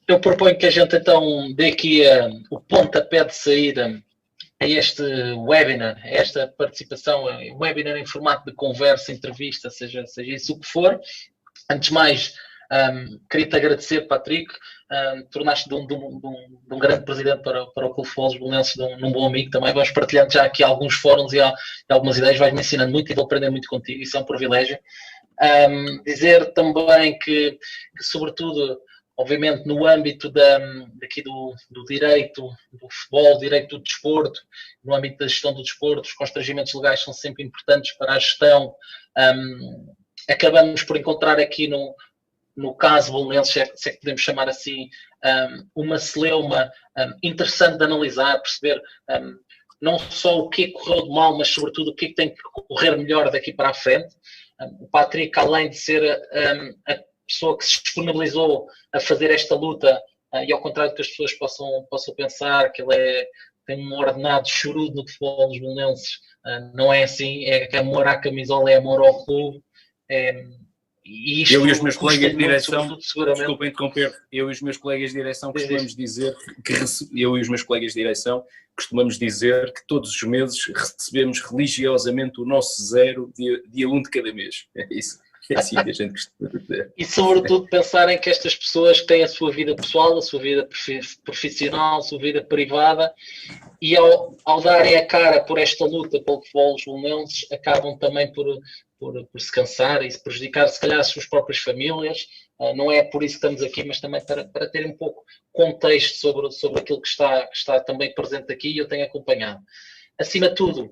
Eu proponho que a gente então dê aqui o pontapé de saída a este webinar, a esta participação, webinar em formato de conversa, entrevista, seja isso o que for. Antes de mais, queria-te agradecer, Patrick, tornaste de um grande presidente para o Clube Futebol Belenenses, de um bom amigo também. Vamos partilhando já aqui alguns fóruns e algumas ideias, vais-me ensinando muito e vou aprender muito contigo, isso é um privilégio. Dizer também que sobretudo, obviamente, no âmbito daqui do direito do futebol, direito do desporto, no âmbito da gestão do desporto, os constrangimentos legais são sempre importantes para a gestão. Acabamos por encontrar aqui no caso Belenenses, se é que podemos chamar assim, uma celeuma interessante de analisar, perceber não só o que correu de mal, mas sobretudo o que tem que correr melhor daqui para a frente. O Patrick, além de ser a pessoa que se disponibilizou a fazer esta luta, e ao contrário do que as pessoas possam pensar, que ele tem um ordenado chorudo no futebol dos belenenses, não é assim, é amor à camisola, é amor ao clube. E isto eu e os meus colegas de direção, desculpem interromper, eu e os meus colegas de direção costumamos dizer que todos os meses recebemos religiosamente o nosso zero dia 1 de cada mês. É isso. É assim que a gente costuma dizer. E sobretudo pensarem que estas pessoas que têm a sua vida pessoal, a sua vida profissional, a sua vida privada, e ao darem a cara por esta luta pelo futebol dos belenenses, acabam também por se cansar e se prejudicar, se calhar, as suas próprias famílias. Não é por isso que estamos aqui, mas também para ter um pouco contexto sobre aquilo que está também presente aqui e eu tenho acompanhado. Acima de tudo,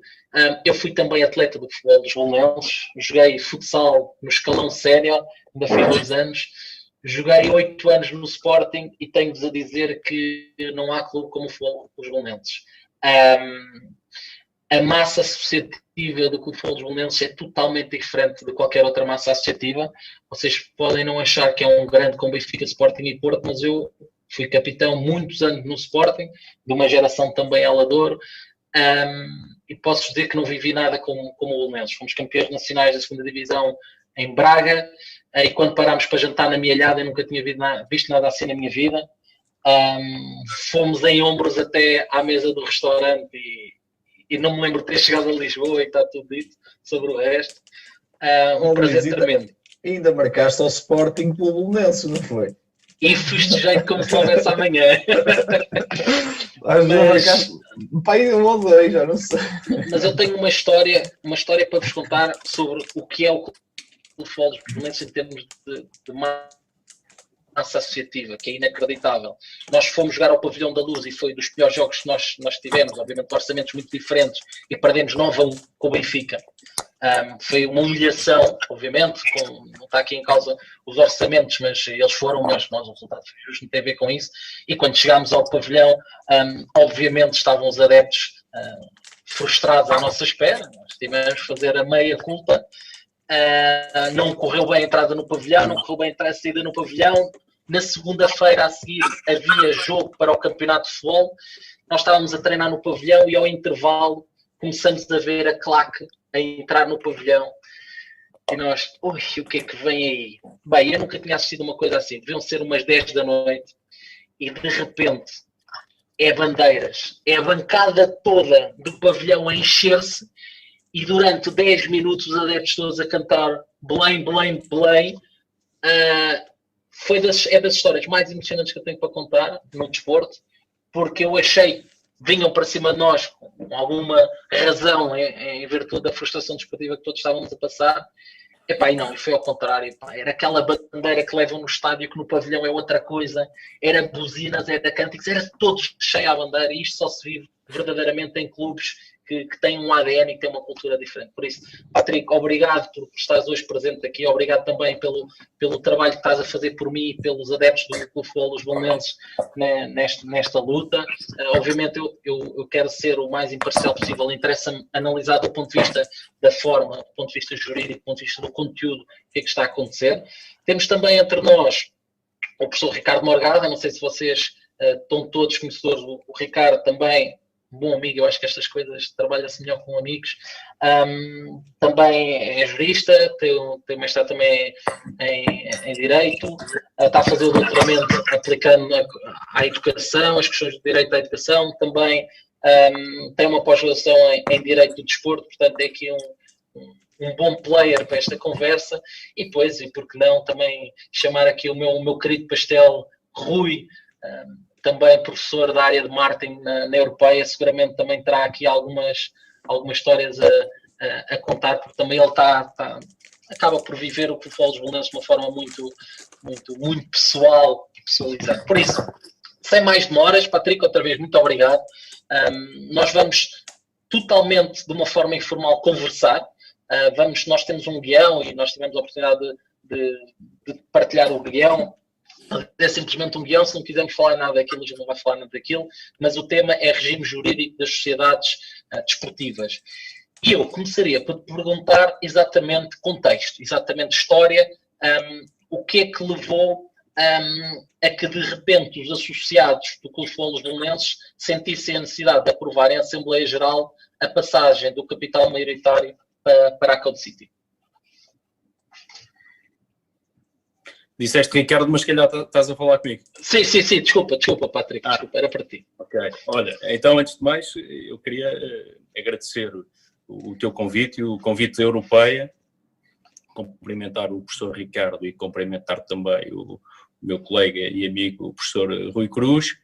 eu fui também atleta do futebol dos belenenses, joguei futsal no escalão sénior, ainda fiz 2 anos, joguei 8 anos no Sporting e tenho-vos a dizer que não há clube como o futebol dos belenenses. A massa associativa do Clube de Futebol dos Belenenses é totalmente diferente de qualquer outra massa associativa. Vocês podem não achar que é um grande com Benfica, Sporting e Porto, mas eu fui capitão muitos anos no Sporting, de uma geração também Aladouro, e posso dizer que não vivi nada como o Belenenses. Fomos campeões nacionais da 2ª Divisão em Braga, e quando parámos para jantar na Mielhada, eu nunca tinha visto nada assim na minha vida. Fomos em ombros até à mesa do restaurante e não me lembro de ter chegado a Lisboa e está tudo dito sobre o resto. Um prazer tremendo. Ainda marcaste ao Sporting pelo Belenenses, não foi? E festejei como se houvesse amanhã. Pai, um ou dois, já não sei. Mas eu tenho uma história para vos contar sobre o que é o Clube de Futebol dos Belenenses em termos de massa associativa, que é inacreditável. Nós fomos jogar ao Pavilhão da Luz e foi dos piores jogos que nós tivemos, obviamente orçamentos muito diferentes, e perdemos 9-1 com o Benfica. Foi uma humilhação, obviamente, não está aqui em causa os orçamentos, mas eles foram, mas nós o resultado foi justo, não tem a ver com isso. E quando chegámos ao pavilhão, obviamente estavam os adeptos frustrados à nossa espera. Nós tivemos que fazer a meia culpa. Não correu bem a entrada no pavilhão, não correu bem a saída no pavilhão. Na segunda-feira a seguir havia jogo para o campeonato de futebol. Nós estávamos a treinar no pavilhão e ao intervalo começamos a ver a claque a entrar no pavilhão. E nós, o que é que vem aí? Bem, eu nunca tinha assistido uma coisa assim. Deviam ser umas 10 da noite e de repente é bandeiras. É a bancada toda do pavilhão a encher-se e durante 10 minutos os adeptos todos a cantar Belém, Belém, Belém. É das histórias mais emocionantes que eu tenho para contar no desporto, porque eu achei que vinham para cima de nós com alguma razão em virtude da frustração desportiva que todos estávamos a passar. E não, foi ao contrário. Era aquela bandeira que levam no estádio, que no pavilhão é outra coisa. Era buzinas, era cânticos, era todos cheios à bandeira. E isto só se vive verdadeiramente em clubes que têm um ADN e que têm uma cultura diferente. Por isso, Patrick, obrigado por estares hoje presente aqui. Obrigado também pelo trabalho que estás a fazer por mim e pelos adeptos do futebol dos belenenses nesta luta. Obviamente, eu quero ser o mais imparcial possível. Interessa-me analisar do ponto de vista da forma, do ponto de vista jurídico, do ponto de vista do conteúdo, o que é que está a acontecer. Temos também entre nós o professor Ricardo Morgado. Não sei se vocês estão todos conhecedores. O Ricardo também, bom amigo, eu acho que estas coisas trabalha-se melhor com amigos. Também é jurista, tem mestrado também em Direito, está a fazer o doutoramento aplicando à educação, as questões de direito à educação, também tem uma pós-graduação em direito do desporto, portanto é aqui um bom player para esta conversa, e depois, e por que não, também chamar aqui o meu querido pastel Rui, também professor da área de marketing na Europeia, seguramente também terá aqui algumas histórias a contar, porque também ele acaba por viver o futebol dos Belenenses de uma forma muito pessoal e personalizada. Por isso, sem mais demoras, Patrick, outra vez, muito obrigado. Nós vamos totalmente, de uma forma informal, conversar. Nós temos um guião e nós tivemos a oportunidade de partilhar o guião. É simplesmente um guião, se não quisermos falar nada daquilo, a gente não vai falar nada daquilo, mas o tema é regime jurídico das sociedades desportivas. E eu começaria por perguntar exatamente contexto, exatamente história, o que é que levou a que de repente os associados do Clube de Futebol dos Belenenses sentissem a necessidade de aprovar em Assembleia Geral a passagem do capital maioritário para a Code City. Disseste Ricardo, mas se calhar estás a falar comigo. Sim, desculpa, Patrick, desculpa, era para ti. Ok, olha, então antes de mais eu queria agradecer o teu convite e o convite da Europeia, cumprimentar o professor Ricardo e cumprimentar também o meu colega e amigo, o professor Rui Cruz,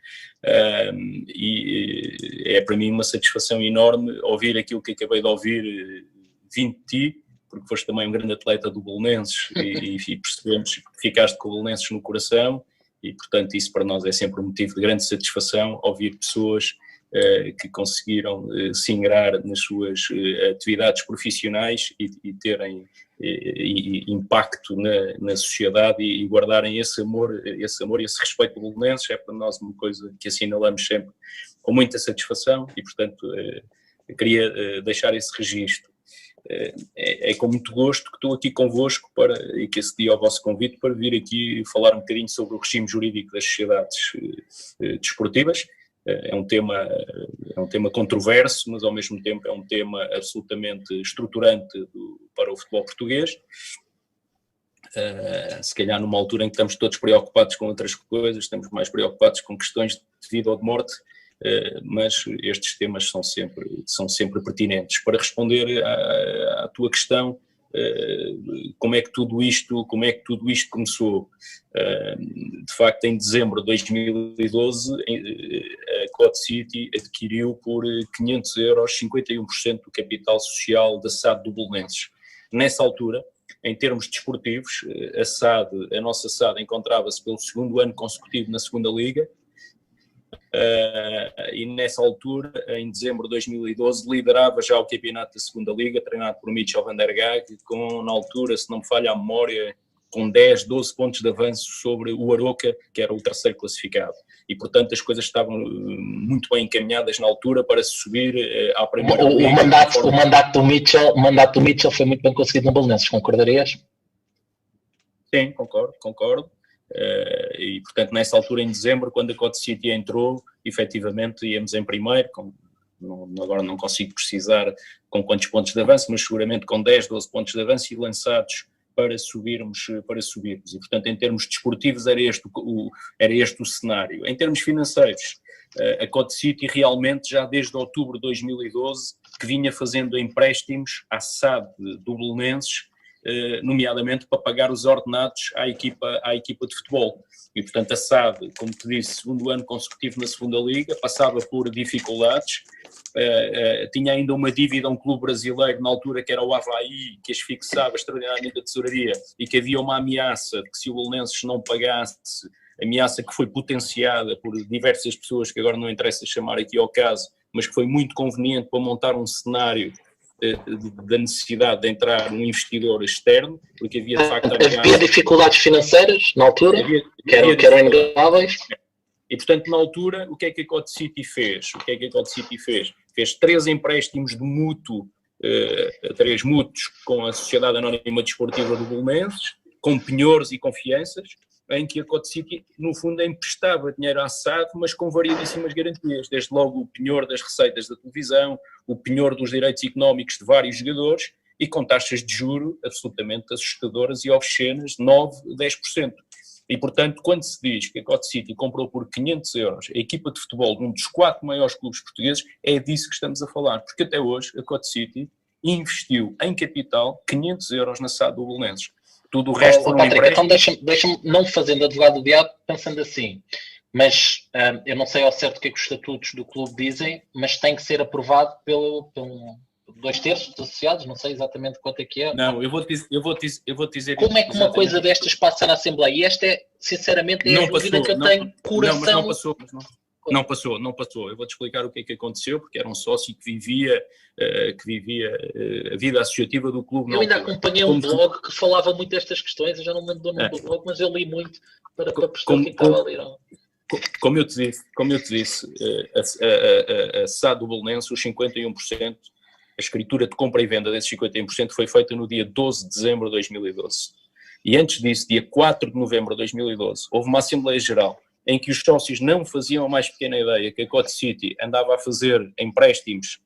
e é para mim uma satisfação enorme ouvir aquilo que acabei de ouvir vindo de ti, porque foste também um grande atleta do Belenenses e percebemos que ficaste com o Belenenses no coração, e portanto isso para nós é sempre um motivo de grande satisfação, ouvir pessoas que conseguiram se ingrar nas suas atividades profissionais e terem impacto na sociedade e guardarem esse amor e esse respeito pelo Belenenses. É para nós uma coisa que assinalamos sempre com muita satisfação e portanto queria deixar esse registro. É com muito gosto que estou aqui convosco e que acedi ao vosso convite para vir aqui falar um bocadinho sobre o regime jurídico das sociedades desportivas. É um tema controverso, mas ao mesmo tempo é um tema absolutamente estruturante para o futebol português. Se calhar numa altura em que estamos todos preocupados com outras coisas, estamos mais preocupados com questões de vida ou de morte, mas estes temas são sempre pertinentes. Para responder à tua questão, como é que tudo isto começou? De facto, em dezembro de 2012, a Code City adquiriu por 500 euros 51% do capital social da SAD do Belenenses. Nessa altura, em termos desportivos, a nossa SAD encontrava-se pelo segundo ano consecutivo na segunda Liga, e nessa altura, em dezembro de 2012, liderava já o campeonato da segunda Liga, treinado por Mitchell van der Gaag, com, na altura, se não me falha a memória, com 10, 12 pontos de avanço sobre o Aroca, que era o terceiro classificado. E, portanto, as coisas estavam muito bem encaminhadas na altura para se subir à primeira Liga. O mandato do Mitchell foi muito bem conseguido no Belenenses, concordarias? Sim, concordo. E, portanto, nessa altura, em dezembro, quando a Code City entrou, efetivamente íamos em primeiro, agora não consigo precisar com quantos pontos de avanço, mas seguramente com 10, 12 pontos de avanço e lançados para subirmos. E, portanto, em termos desportivos era este o cenário. Em termos financeiros, a Code City realmente já desde outubro de 2012 que vinha fazendo empréstimos à SAD do Belenenses, nomeadamente para pagar os ordenados à equipa de futebol. E, portanto, a SAD, como te disse, segundo ano consecutivo na segunda Liga, passava por dificuldades, tinha ainda uma dívida a um clube brasileiro, na altura que era o Avaí, que as fixava extraordinariamente a tesouraria, e que havia uma ameaça de que se o Belenenses não pagasse, ameaça que foi potenciada por diversas pessoas, que agora não interessa chamar aqui ao caso, mas que foi muito conveniente para montar um cenário da necessidade de entrar um investidor externo, porque havia de facto... Havia dificuldades financeiras na altura, que eram inegáveis. E, portanto, na altura, o que é que a Code City fez? Fez 3 empréstimos de mútuo, 3 mútuos com a Sociedade Anónima Desportiva do Belenenses, com penhores e confianças, em que a Code City, no fundo, emprestava dinheiro à SAD, mas com variedíssimas garantias, desde logo o penhor das receitas da televisão, o penhor dos direitos económicos de vários jogadores, e com taxas de juro absolutamente assustadoras e obscenas, 9, 10%. E, portanto, quando se diz que a Cote City comprou por 500 euros a equipa de futebol de um dos 4 maiores clubes portugueses, é disso que estamos a falar. Porque até hoje a Cote City investiu em capital 500 euros na SAD do Belenenses. Tudo o resto foram Patrick, empréstimos. então deixa-me, não fazendo advogado do diabo, pensando assim, mas eu não sei ao certo o que é que os estatutos do clube dizem, mas tem que ser aprovado pelo 2/3 dos associados, não sei exatamente quanto é que é. Não, eu vou te dizer como é que uma coisa destas passa na Assembleia? E esta é, sinceramente, é a dúvida que eu tenho coração. Não, mas não passou. Eu vou-te explicar o que é que aconteceu, porque era um sócio que vivia a vida associativa do clube. Eu ainda acompanhei um blog que falava muito destas questões, eu já não me lembro do nome do blog, mas eu li muito para perceber o que estava ali. Como eu te disse, a SAD do Belenenses, os 51%, a escritura de compra e venda desses 51% foi feita no dia 12 de dezembro de 2012. E antes disso, dia 4 de novembro de 2012, houve uma Assembleia Geral em que os sócios não faziam a mais pequena ideia que a Cote City andava a fazer empréstimos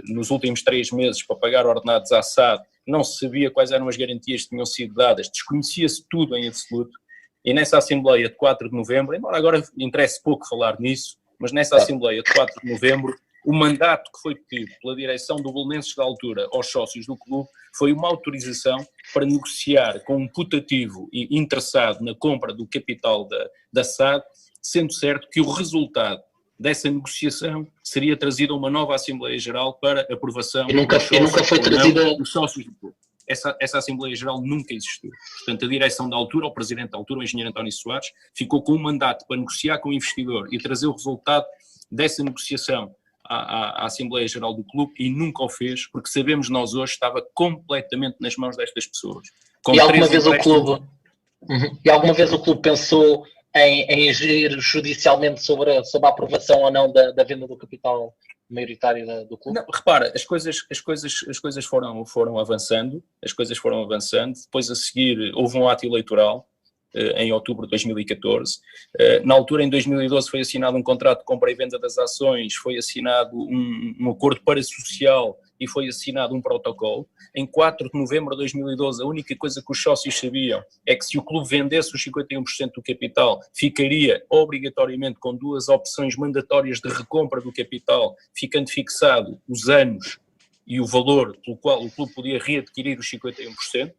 nos últimos 3 meses para pagar ordenados à SAD, não se sabia quais eram as garantias que tinham sido dadas, desconhecia-se tudo em absoluto, e nessa Assembleia de 4 de novembro, embora agora interesse pouco falar nisso, mas nessa Assembleia de 4 de novembro, o mandato que foi pedido pela direção do Belenenses da altura aos sócios do clube foi uma autorização para negociar com um putativo e interessado na compra do capital da SAD, sendo certo que o resultado dessa negociação seria trazido a uma nova Assembleia Geral para aprovação. E nunca foi trazida dos sócios do clube. Essa Assembleia Geral nunca existiu. Portanto, a direção da altura, o presidente da altura, o engenheiro António Soares, ficou com um mandato para negociar com o investidor e trazer o resultado dessa negociação à Assembleia Geral do clube, e nunca o fez, porque sabemos nós hoje estava completamente nas mãos destas pessoas. E alguma vez o clube pensou em agir judicialmente sobre a aprovação ou não da venda do capital maioritário do clube? Não, repara, as coisas foram avançando, depois a seguir houve um ato eleitoral, em outubro de 2014. Na altura, em 2012, foi assinado um contrato de compra e venda das ações, foi assinado um acordo parasocial e foi assinado um protocolo. Em 4 de novembro de 2012, a única coisa que os sócios sabiam é que se o clube vendesse os 51% do capital, ficaria obrigatoriamente com 2 opções mandatórias de recompra do capital, ficando fixado os anos e o valor pelo qual o clube podia readquirir os 51%.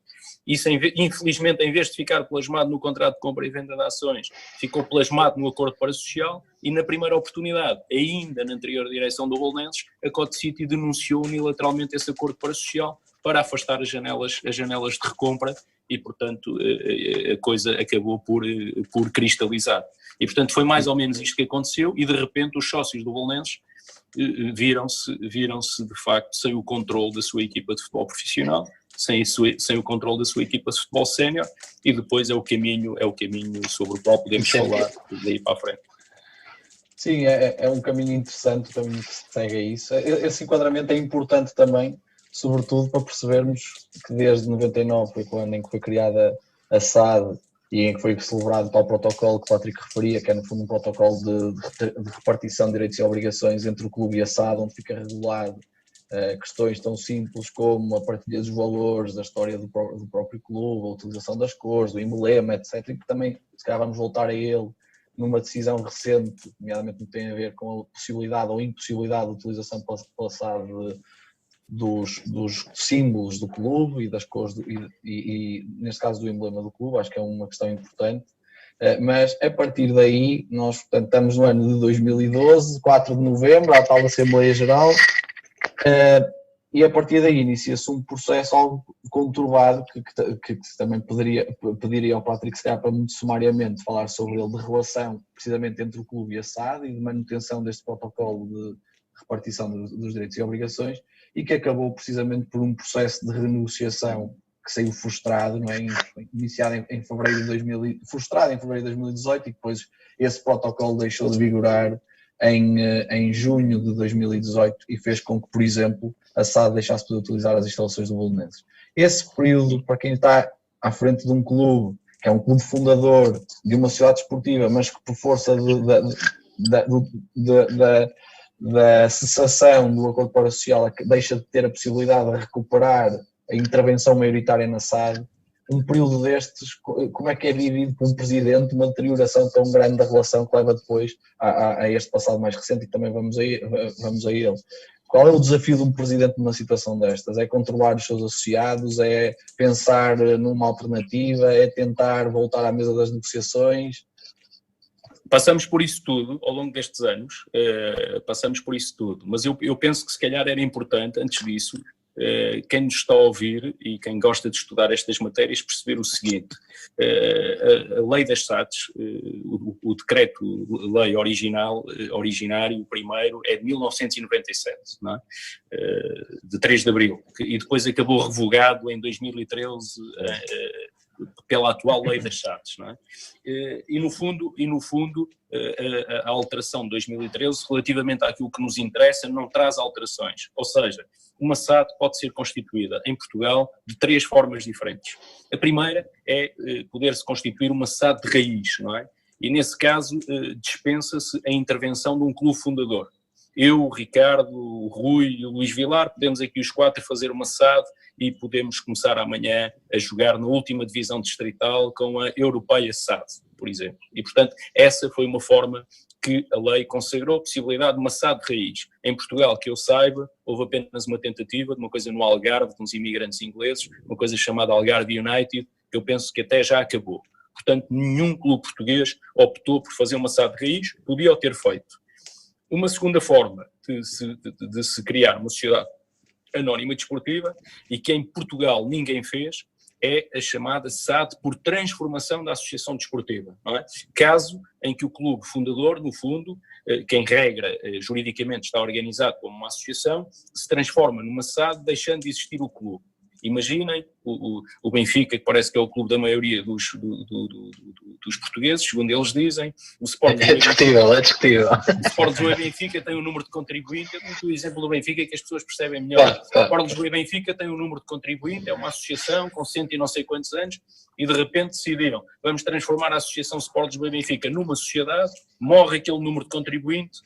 Isso, infelizmente, em vez de ficar plasmado no contrato de compra e venda de ações, ficou plasmado no acordo parasocial, e na primeira oportunidade, ainda na anterior direção do Belenenses, a Cote City denunciou unilateralmente esse acordo parasocial para afastar as janelas de recompra, e, portanto, a coisa acabou por cristalizar. E, portanto, foi mais ou menos isto que aconteceu, e de repente os sócios do Belenenses viram-se de facto sem o controle da sua equipa de futebol profissional, sem o controle da sua equipa de futebol sénior, e depois é o caminho sobre o qual podemos falar daí para a frente. Sim, é um caminho interessante, o caminho que se segue a isso. Esse enquadramento é importante também, sobretudo para percebermos que desde 99 foi quando em que foi criada a SAD e em que foi celebrado o tal protocolo que o Patrick referia, que é no fundo um protocolo de repartição de direitos e obrigações entre o clube e a SAD, onde fica regulado questões tão simples como a partilha dos valores, da história do próprio clube, a utilização das cores, do emblema, etc. E que também, se calhar, vamos voltar a ele numa decisão recente, nomeadamente no que tem a ver com a possibilidade ou impossibilidade de utilização pela SAD dos símbolos do clube e das cores, e neste caso do emblema do clube. Acho que é uma questão importante. Mas a partir daí, nós, portanto, estamos no ano de 2012, 4 de novembro, à tal Assembleia Geral. E a partir daí inicia-se um processo algo conturbado que também pediria ao Patrick, se calhar, para muito sumariamente falar sobre ele, de relação precisamente entre o clube e a SAD e de manutenção deste protocolo de repartição dos direitos e obrigações, e que acabou precisamente por um processo de renegociação que saiu frustrado, não é? Iniciado em fevereiro de 2018, e depois esse protocolo deixou de vigorar em junho de 2018 e fez com que, por exemplo, a SAD deixasse de utilizar as instalações do Belenenses. Esse período, para quem está à frente de um clube, que é um clube fundador de uma sociedade desportiva, mas que por força da cessação do acordo parasocial deixa de ter a possibilidade de recuperar a intervenção maioritária na SAD, um período destes, como é que é vivido por um presidente, uma deterioração tão grande da relação que leva depois a este passado mais recente, e também vamos a ele. Qual é o desafio de um presidente numa situação destas? É controlar os seus associados? É pensar numa alternativa? É tentar voltar à mesa das negociações? Passamos por isso tudo ao longo destes anos, passamos por isso tudo, mas eu penso que se calhar era importante, antes disso, quem nos está a ouvir e quem gosta de estudar estas matérias perceber o seguinte: a lei das SADs, o decreto-lei originário, o primeiro, é de 1997, não é? De 3 de abril, e depois acabou revogado em 2013 pela atual lei das SADs, não é? E no fundo, a alteração de 2013, relativamente àquilo que nos interessa, não traz alterações. Ou seja, uma SAD pode ser constituída em Portugal de 3 formas diferentes. A primeira é poder-se constituir uma SAD de raiz, não é? E nesse caso dispensa-se a intervenção de um clube fundador. Eu, o Ricardo, o Rui e o Luís Vilar, podemos aqui os 4 fazer uma SAD e podemos começar amanhã a jogar na última divisão distrital com a Europeia SAD, por exemplo. E, portanto, essa foi uma forma que a lei consagrou a possibilidade de uma SAD de raiz. Em Portugal, que eu saiba, houve apenas uma tentativa de uma coisa no Algarve, de uns imigrantes ingleses, uma coisa chamada Algarve United, que eu penso que até já acabou. Portanto, nenhum clube português optou por fazer uma SAD de raiz, podia o ter feito. Uma segunda forma de se criar uma sociedade anónima desportiva, e que em Portugal ninguém fez, é a chamada SAD por transformação da associação desportiva, não é? Caso em que o clube fundador, no fundo, que em regra juridicamente está organizado como uma associação, se transforma numa SAD deixando de existir o clube. Imaginem o Benfica, que parece que é o clube da maioria dos portugueses, segundo eles dizem. O Sport é discutível. O Sport Lisboa e Benfica tem um número de contribuinte. O exemplo do Benfica é que as pessoas percebem melhor. O Sport Lisboa e Benfica tem um número de contribuinte, é uma associação com 100 e não sei quantos anos, e de repente decidiram, vamos transformar a associação Sport Lisboa e Benfica numa sociedade, morre aquele número de contribuinte,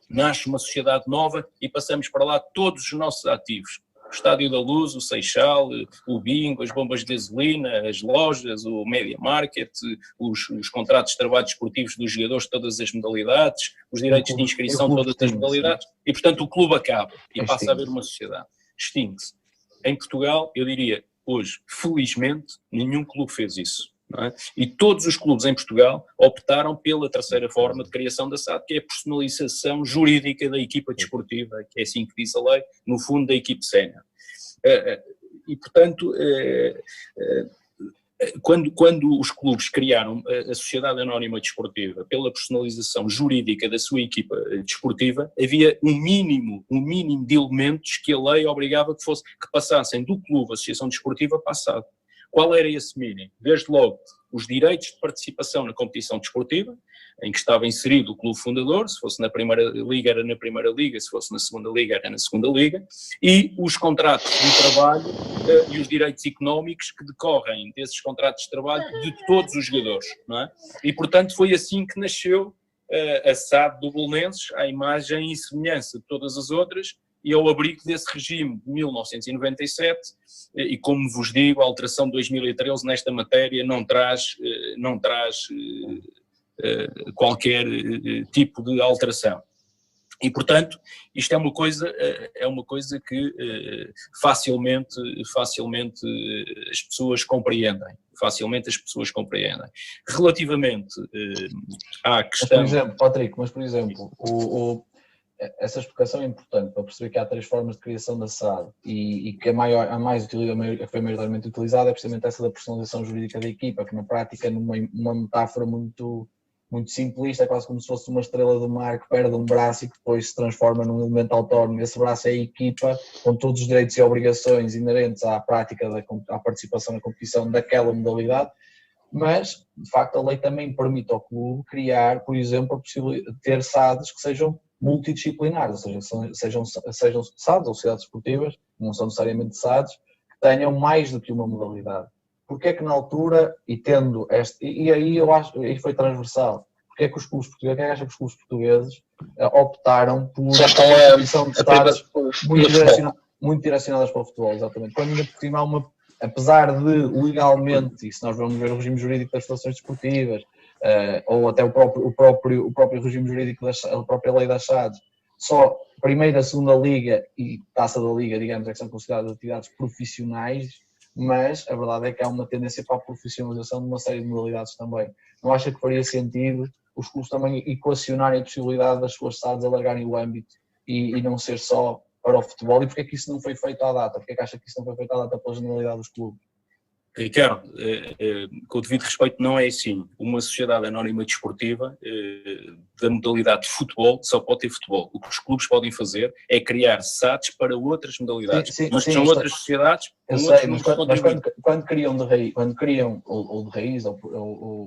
nasce uma sociedade nova e passamos para lá todos os nossos ativos. O Estádio da Luz, o Seixal, o bingo, as bombas de gasolina, as lojas, o Media Market, os contratos de trabalho esportivos dos jogadores de todas as modalidades, os direitos de inscrição de todas as modalidades, e portanto o clube acaba e passa a haver uma sociedade. Extingue-se. Em Portugal, eu diria, hoje, felizmente, nenhum clube fez isso. Não é? E todos os clubes em Portugal optaram pela terceira forma de criação da SAD, que é a personalização jurídica da equipa desportiva, que é assim que diz a lei, no fundo da equipe sénior. E, portanto, quando os clubes criaram a Sociedade Anónima Desportiva pela personalização jurídica da sua equipa desportiva, havia um mínimo de elementos que a lei obrigava que passassem do clube, a Associação Desportiva, para a SAD. Qual era esse mínimo? Desde logo, os direitos de participação na competição desportiva, em que estava inserido o clube fundador, se fosse na primeira liga era na primeira liga, se fosse na segunda liga era na segunda liga, e os contratos de trabalho e os direitos económicos que decorrem desses contratos de trabalho de todos os jogadores, não é? E, portanto, foi assim que nasceu a SAD do Belenenses, à imagem e semelhança de todas as outras, e ao abrigo desse regime de 1997, e como vos digo, a alteração de 2013 nesta matéria não traz qualquer tipo de alteração. E, portanto, isto é uma coisa que facilmente as pessoas compreendem. Relativamente à questão... Mas, por exemplo, Patrick, essa explicação é importante para perceber que há 3 formas de criação da SAD e que a que foi maioritariamente utilizada é precisamente essa da personalização jurídica da equipa, que na prática, numa metáfora muito simplista, é quase como se fosse uma estrela do mar que perde um braço e que depois se transforma num elemento autónomo. Esse braço é a equipa, com todos os direitos e obrigações inerentes à prática, à participação na competição daquela modalidade, mas, de facto, a lei também permite ao clube criar, por exemplo, a possibilidade de ter SADs que sejam multidisciplinares, ou seja, sejam SADs ou sociedades esportivas, não são necessariamente SADs, que tenham mais do que uma modalidade. Porque é que na altura, e aí eu acho, aí foi transversal, porque é que os clubes portugueses, quem acha que os clubes portugueses optaram por uma condição de SADs muito direcionadas para o futebol, exatamente. Quando ainda por cima há uma apesar de legalmente, e se nós vamos ver o regime jurídico das federações desportivas, ou até o próprio regime jurídico da própria lei das SADs, só primeira, segunda liga e taça da liga, digamos, é que são consideradas atividades profissionais, mas a verdade é que há uma tendência para a profissionalização de uma série de modalidades também. Não acha que faria sentido os clubes também equacionarem a possibilidade das suas SADs alargarem o âmbito e não ser só para o futebol? E porquê é que isso não foi feito à data? Porquê é que acha que isso não foi feito à data pela generalidade dos clubes? Ricardo, com o devido respeito, não é assim. Uma sociedade anónima desportiva da modalidade de futebol só pode ter futebol. O que os clubes podem fazer é criar SADs para outras modalidades, mas são outras sociedades com outros números de contribuinte. Quando criam de raiz,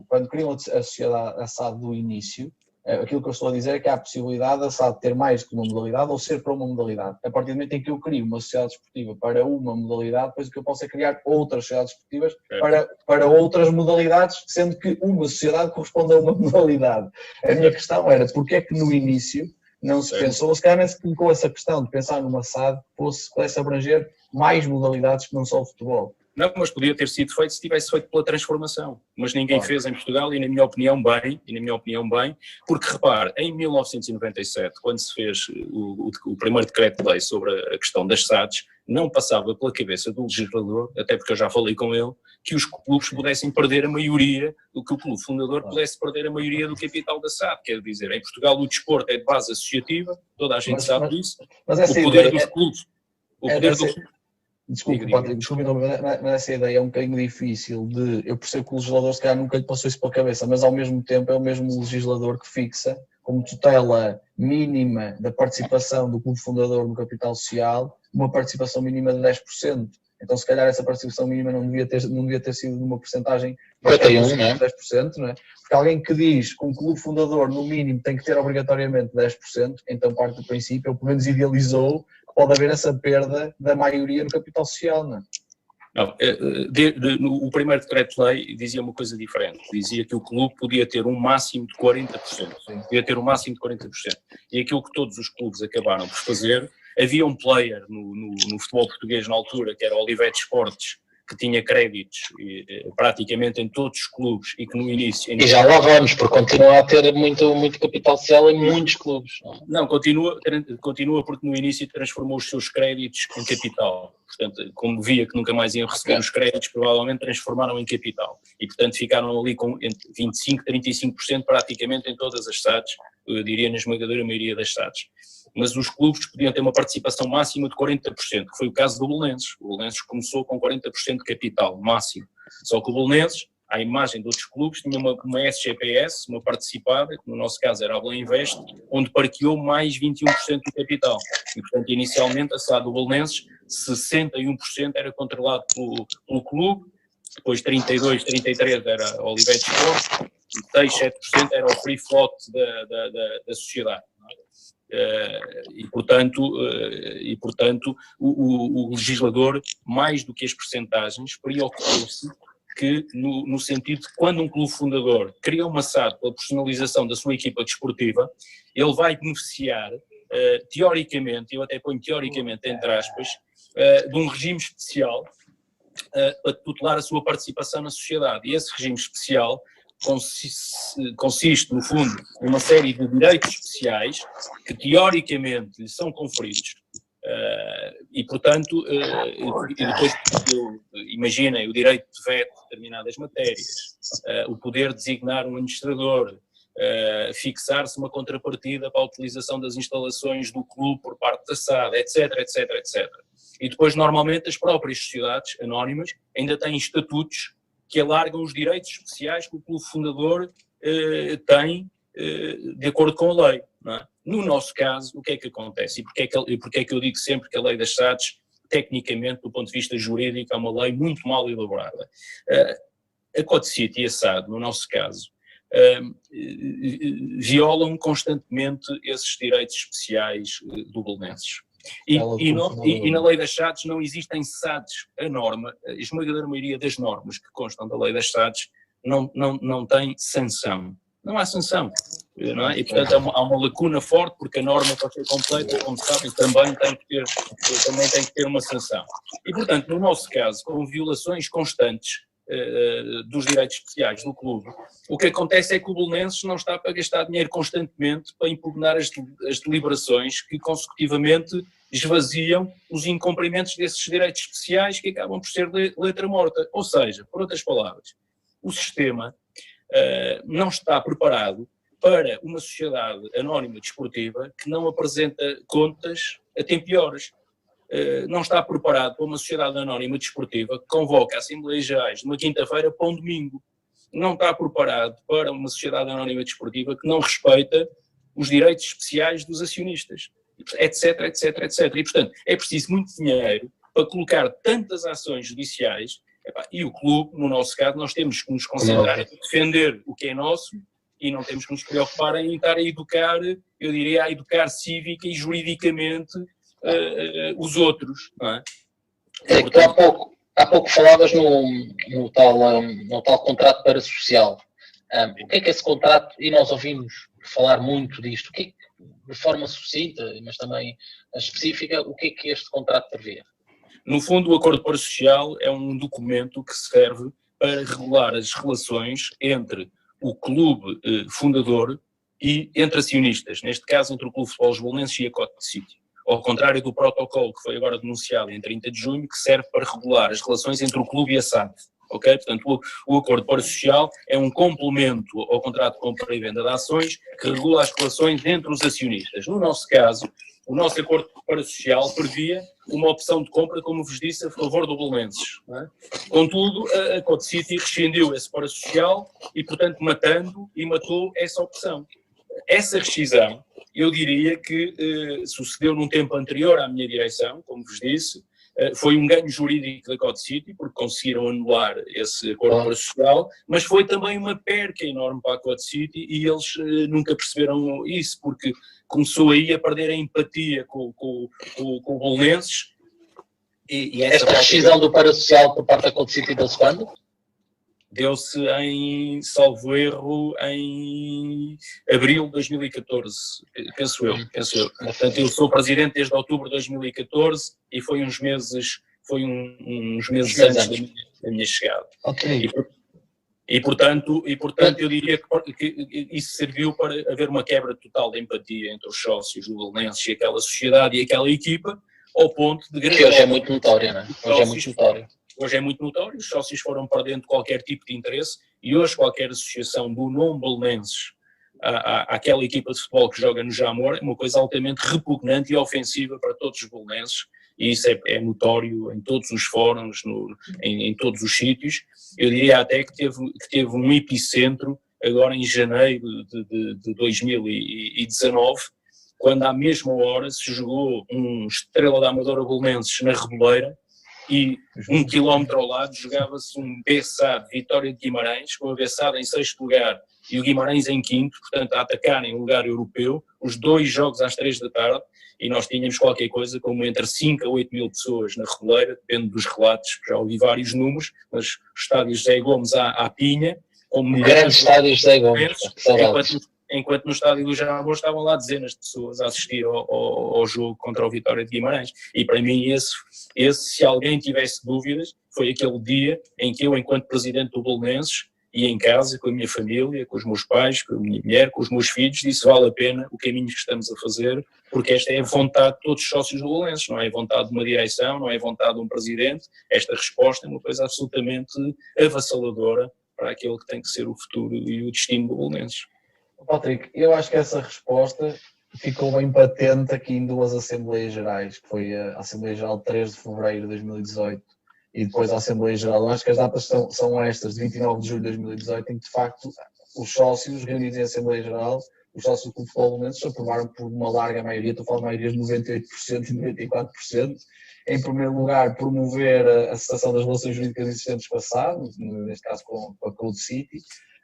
quando criam a sociedade, a SAD do início, aquilo que eu estou a dizer é que há a possibilidade da SAD ter mais que uma modalidade ou ser para uma modalidade. A partir do momento em que eu crio uma sociedade desportiva para uma modalidade, depois o que eu posso é criar outras sociedades desportivas para outras modalidades, sendo que uma sociedade corresponde a uma modalidade. A minha questão era, porque é que no início não se pensou, se calhar nem se colocou essa questão de pensar numa SAD que pudesse abranger mais modalidades que não só o futebol? Não, mas podia ter sido feito se tivesse feito pela transformação. Mas ninguém fez em Portugal e, na minha opinião, bem, porque, repare, em 1997, quando se fez o primeiro decreto-lei sobre a questão das SADs, não passava pela cabeça do legislador, até porque eu já falei com ele, que os clubes pudessem perder a maioria, que o clube fundador pudesse perder a maioria do capital da SAD. Quer dizer, em Portugal o desporto é de base associativa, toda a gente sabe disso. Mas o poder dos clubes. Desculpe, mas essa ideia é um bocadinho difícil de... Eu percebo que o legislador se calhar nunca lhe passou isso pela cabeça, mas ao mesmo tempo é o mesmo legislador que fixa como tutela mínima da participação do clube fundador no capital social uma participação mínima de 10%. Então se calhar essa participação mínima não devia ter sido numa porcentagem de 10%, não é? Porque alguém que diz que um clube fundador no mínimo tem que ter obrigatoriamente 10%, então parte do princípio, ou pelo menos idealizou, pode haver essa perda da maioria no capital social, não é? Não, o primeiro decreto-lei dizia uma coisa diferente, dizia que o clube podia ter um máximo de 40%, e aquilo que todos os clubes acabaram por fazer, havia um player no futebol português na altura, que era o Olivetti Esportes, que tinha créditos praticamente em todos os clubes e que no início... E já lá vamos, porque continua a ter muito capital social em muitos clubes. Não, continua porque no início transformou os seus créditos em capital. Portanto, como via que nunca mais iam receber os créditos, provavelmente transformaram em capital. E, portanto, ficaram ali com entre 25% e 35% praticamente em todas as SADs, eu diria na esmagadora maioria das SADs. Mas os clubes podiam ter uma participação máxima de 40%, que foi o caso do Belenenses. O Belenenses começou com 40% de capital, máximo. Só que o Belenenses, à imagem de outros clubes, tinha uma SGPS, uma participada, que no nosso caso era a Belém Invest, onde parqueou mais 21% do capital. E, portanto, inicialmente, a SAD do Belenenses, 61% era controlado pelo clube, depois 32%, 33% era o Olivetti Sport, 6%, 7% era o free float da sociedade. E portanto o legislador, mais do que as percentagens, preocupou-se que no sentido de quando um clube fundador cria uma SAD pela personalização da sua equipa desportiva, ele vai beneficiar teoricamente, eu até ponho teoricamente entre aspas, de um regime especial para tutelar a sua participação na sociedade, e esse regime especial consiste, no fundo, numa série de direitos especiais que, teoricamente, lhe são conferidos. E, portanto, depois, imaginem, o direito de veto de determinadas matérias, o poder designar um administrador, fixar-se uma contrapartida para a utilização das instalações do clube por parte da SAD, etc, etc, etc. E depois, normalmente, as próprias sociedades anónimas ainda têm estatutos que alargam os direitos especiais que o clube fundador tem de acordo com a lei. Não é? No nosso caso, o que é que acontece? E porque é que eu digo sempre que a lei das SADs, tecnicamente, do ponto de vista jurídico, é uma lei muito mal elaborada. A Codecity e a SAD, no nosso caso, violam constantemente esses direitos especiais do Belenenses. E na lei das SADs não existem SADs. A norma, a esmagadora maioria das normas que constam da lei das SADs não tem sanção. Não há sanção. não é? E, portanto, há uma lacuna forte, porque a norma, para ser completa, como sabem, também tem que ter uma sanção. E, portanto, no nosso caso, com violações constantes dos direitos especiais do clube, o que acontece é que o Belenenses não está para gastar dinheiro constantemente para impugnar as deliberações que consecutivamente esvaziam os incumprimentos desses direitos especiais, que acabam por ser letra morta. Ou seja, por outras palavras, o sistema não está preparado para uma sociedade anónima desportiva que não apresenta contas a tempo e horas. Não está preparado para uma sociedade anónima desportiva que convoca Assembleias Gerais de uma quinta-feira para um domingo. Não está preparado para uma sociedade anónima desportiva que não respeita os direitos especiais dos acionistas, etc, etc, etc. E, portanto, é preciso muito dinheiro para colocar tantas ações judiciais, e o clube, no nosso caso, nós temos que nos concentrar em defender o que é nosso e não temos que nos preocupar em estar a educar, eu diria, a educar cívica e juridicamente os outros, não é? Portanto, há pouco falavas no tal contrato parasocial. O que é esse contrato? E nós ouvimos falar muito disto. O que é, de forma sucinta, mas também específica, o que é que este contrato prevê? No fundo, o acordo parasocial é um documento que serve para regular as relações entre o clube fundador e entre acionistas, neste caso entre o Clube de Futebol Belenenses e a Cote City. Ao contrário do protocolo que foi agora denunciado em 30 de junho, que serve para regular as relações entre o clube e a SAD. Okay? Portanto, o acordo parasocial é um complemento ao contrato de compra e venda de ações que regula as relações entre os acionistas. No nosso caso, o nosso acordo parasocial previa uma opção de compra, como vos disse, a favor do Belenenses. Não é? Contudo, a Cote City rescindiu esse parasocial e, portanto, matou essa opção. Essa rescisão, eu diria que sucedeu num tempo anterior à minha direção, como vos disse, foi um ganho jurídico da Cote City, porque conseguiram anular esse acordo parasocial, mas foi também uma perca enorme para a Cote City e eles nunca perceberam isso, porque começou aí a perder a empatia com o Belenenses. E esta rescisão do parasocial por parte da Cote City deu-se quando? Deu-se em, salvo erro, em abril de 2014, penso eu. Portanto, eu sou presidente desde outubro de 2014 e foi uns meses antes da minha chegada. Okay. E portanto, eu diria que isso serviu para haver uma quebra total de empatia entre os sócios do Belenenses e aquela sociedade e aquela equipa, ao ponto de... Que hoje é muito notória, não é? Hoje é muito notório, os sócios foram perdendo qualquer tipo de interesse e hoje qualquer associação do não-belenenses àquela equipa de futebol que joga no Jamor é uma coisa altamente repugnante e ofensiva para todos os belenenses e isso é notório em todos os fóruns, em todos os sítios. Eu diria até que teve um epicentro agora em janeiro de 2019, quando à mesma hora se jogou um Estrela da Amadora Belenenses na Reboleira, e 1 quilómetro ao lado jogava-se um Bessade Vitória de Guimarães, com a Bessade em 6º lugar e o Guimarães em 5º, portanto a atacarem um lugar europeu, os dois jogos às 3 da tarde, e nós tínhamos qualquer coisa como entre 5 a 8 mil pessoas na Reboleira, depende dos relatos, já ouvi vários números, mas o estádio José Gomes à Pinha, com grande estádio José Gomes, enquanto no estádio do Jamor estavam lá dezenas de pessoas a assistir ao jogo contra o Vitória de Guimarães. E para mim esse, se alguém tivesse dúvidas, foi aquele dia em que eu, enquanto presidente do Belenenses, ia em casa com a minha família, com os meus pais, com a minha mulher, com os meus filhos, disse vale a pena o caminho que estamos a fazer, porque esta é a vontade de todos os sócios do Belenenses, não é a vontade de uma direção, não é a vontade de um presidente. Esta resposta é uma coisa absolutamente avassaladora para aquele que tem que ser o futuro e o destino do Belenenses. Patrick, eu acho que essa resposta ficou bem patente aqui em duas Assembleias Gerais, que foi a Assembleia Geral de 3 de Fevereiro de 2018 e depois a Assembleia Geral. Eu acho que as datas são estas, de 29 de julho de 2018, em que de facto os sócios reunidos em Assembleia Geral, os sócios do Clube de Futebol Belenenses aprovaram por uma larga maioria, estou a falar de maiorias de 98% e 94%, em primeiro lugar promover a cessação das relações jurídicas existentes com a SAD, neste caso com a Cote City,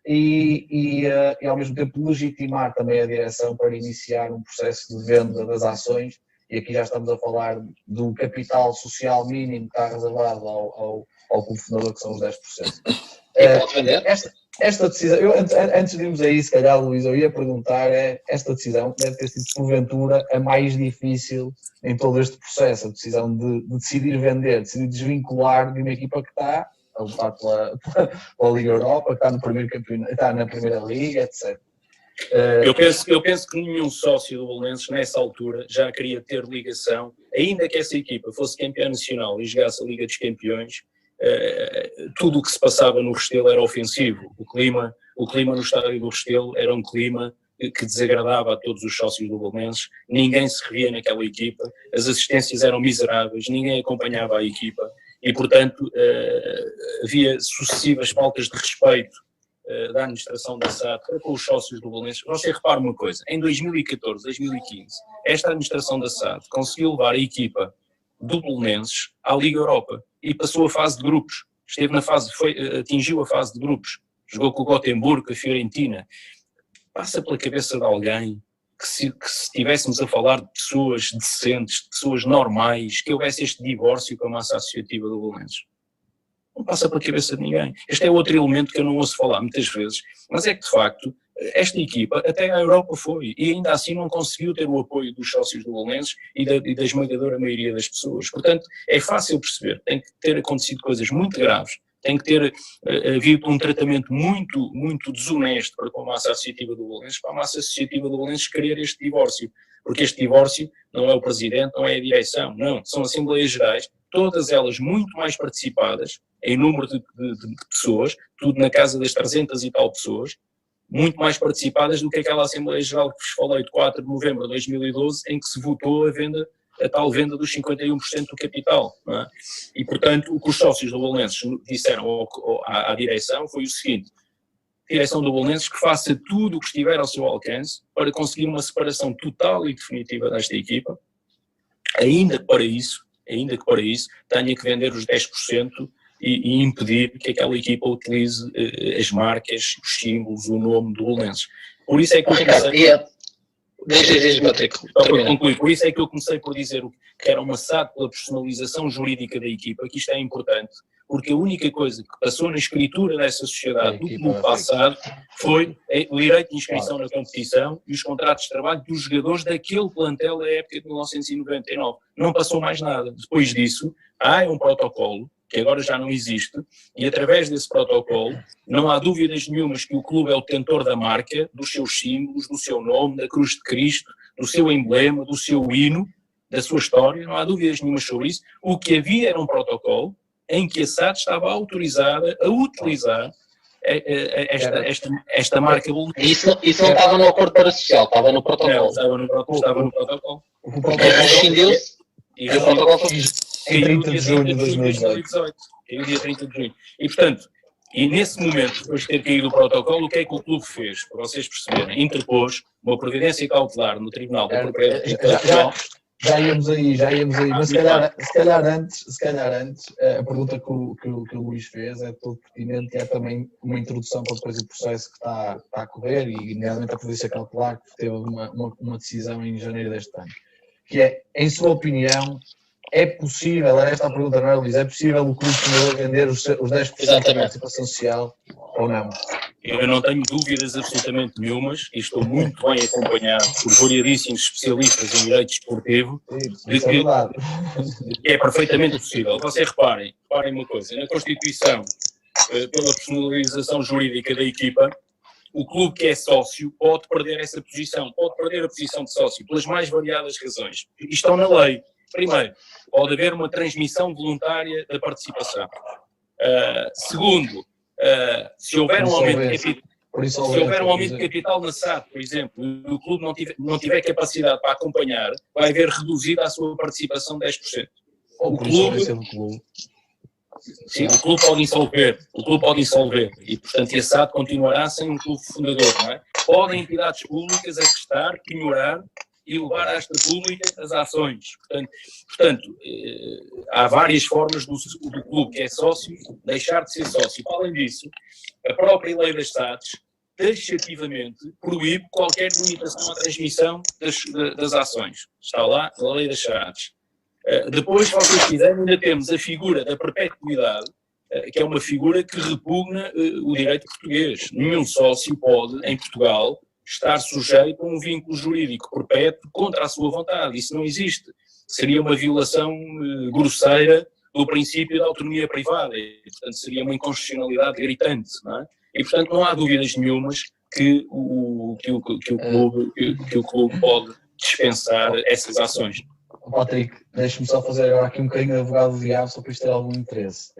e ao mesmo tempo legitimar também a direção para iniciar um processo de venda das ações, e aqui já estamos a falar do capital social mínimo que está reservado ao clube fundador, que são os 10%. E pode vender? esta decisão, antes de irmos a isso, se calhar, Luís, eu ia perguntar, esta decisão deve ter sido, porventura, a mais difícil em todo este processo, a decisão de decidir vender, decidir desvincular de uma equipa que está a lutar pela Liga Europa, que está no primeiro campeonato, está na Primeira Liga, etc. Eu penso que nenhum sócio do Belenenses, nessa altura, já queria ter ligação, ainda que essa equipa fosse campeã nacional e jogasse a Liga dos Campeões. Tudo o que se passava no Restelo era ofensivo. O clima no estádio do Restelo era um clima que desagradava a todos os sócios do Belenenses. Ninguém se revia naquela equipa, as assistências eram miseráveis, ninguém acompanhava a equipa e, portanto, havia sucessivas faltas de respeito da administração da SAD com os sócios do Belenenses. Você repara uma coisa, em 2014, 2015, esta administração da SAD conseguiu levar a equipa do Belenenses à Liga Europa e passou a fase de grupos, atingiu a fase de grupos, jogou com o Gotemburgo, a Fiorentina. Passa pela cabeça de alguém que se estivéssemos a falar de pessoas decentes, de pessoas normais, que houvesse este divórcio com a massa associativa do Belenenses? Não passa pela cabeça de ninguém. Este é outro elemento que eu não ouço falar muitas vezes, mas é que de facto esta equipa até à Europa foi e ainda assim não conseguiu ter o apoio dos sócios do Belenenses e da esmagadora maioria das pessoas. Portanto, é fácil perceber, tem que ter acontecido coisas muito graves, tem que ter havido um tratamento muito, muito desonesto para com a massa associativa do Belenenses, para a massa associativa do Belenenses querer este divórcio, porque este divórcio não é o presidente, não é a direção, não, são assembleias gerais, todas elas muito mais participadas em número de pessoas, tudo na casa das 300 e tal pessoas, muito mais participadas do que aquela Assembleia Geral que vos falei de 4 de novembro de 2012, em que se votou a tal venda dos 51% do capital. Não é? E, portanto, o que os sócios do Belenenses disseram à direção foi o seguinte: a direção do Belenenses que faça tudo o que estiver ao seu alcance para conseguir uma separação total e definitiva desta equipa, ainda que para isso tenha que vender os 10% e impedir que aquela equipa utilize as marcas, os símbolos, o nome do Belenenses. Por isso é que eu comecei... Por isso é que eu comecei por dizer que era uma SAD pela personalização jurídica da equipa, que isto é importante, porque a única coisa que passou na escritura dessa sociedade do clube passado foi o direito de inscrição na competição e os contratos de trabalho dos jogadores daquele plantel da época de 1999. Não passou mais nada. Depois disso, há um protocolo que agora já não existe, e através desse protocolo não há dúvidas nenhumas que o clube é o detentor da marca, dos seus símbolos, do seu nome, da Cruz de Cristo, do seu emblema, do seu hino, da sua história, não há dúvidas nenhumas sobre isso. O que havia era um protocolo em que a SAD estava autorizada a utilizar esta marca. Isso não estava no acordo parasocial, estava no protocolo. Estava no protocolo. O protocolo rescindiu-se e o protocolo foi... Em 30 de junho de 2018. Caiu dia 30 de junho. E, portanto, nesse momento, depois de ter caído o protocolo, o que é que o clube fez? Para vocês perceberem, interpôs uma providência cautelar no Tribunal da Propriedade Intelectual. Já íamos aí, mas se calhar antes, a pergunta que o Luís fez é todo pertinente e é também uma introdução para depois o processo que está a correr e, nomeadamente, a providência cautelar que teve uma decisão em janeiro deste ano. Que é, em sua opinião, é possível, era esta a pergunta, não é, Luís? É possível o clube vender os 10% da participação social ou não? Eu não tenho dúvidas absolutamente nenhumas e estou muito bem acompanhado por variadíssimos especialistas em direito desportivo de que é perfeitamente possível. Vocês reparem uma coisa, na Constituição, pela personalização jurídica da equipa, o clube que é sócio pode perder essa posição, pode perder a posição de sócio pelas mais variadas razões. E estão na lei. Primeiro, pode haver uma transmissão voluntária da participação. Segundo, se houver um aumento de capital na SAD, por exemplo, e o clube não tiver capacidade para acompanhar, vai haver reduzida a sua participação 10%. O clube pode insolver e, portanto, a SAD continuará sem um clube fundador, não é? Podem entidades públicas atestar, penhorar e levar à esta pública as ações. Portanto, há várias formas do clube que é sócio deixar de ser sócio. Além disso, a própria lei das SADs taxativamente proíbe qualquer limitação à transmissão das ações. Está lá a lei das SADs. Depois, se vocês quiserem, ainda temos a figura da perpetuidade, que é uma figura que repugna o direito português. Nenhum sócio pode, em Portugal, estar sujeito a um vínculo jurídico perpétuo contra a sua vontade. Isso não existe. Seria uma violação grosseira do princípio da autonomia privada. E, portanto, seria uma inconstitucionalidade gritante, não é? E, portanto, não há dúvidas nenhumas que o clube pode dispensar essas ações. Patrick, deixa-me só fazer agora aqui um bocadinho de advogado do diabo, só para isto ter algum interesse.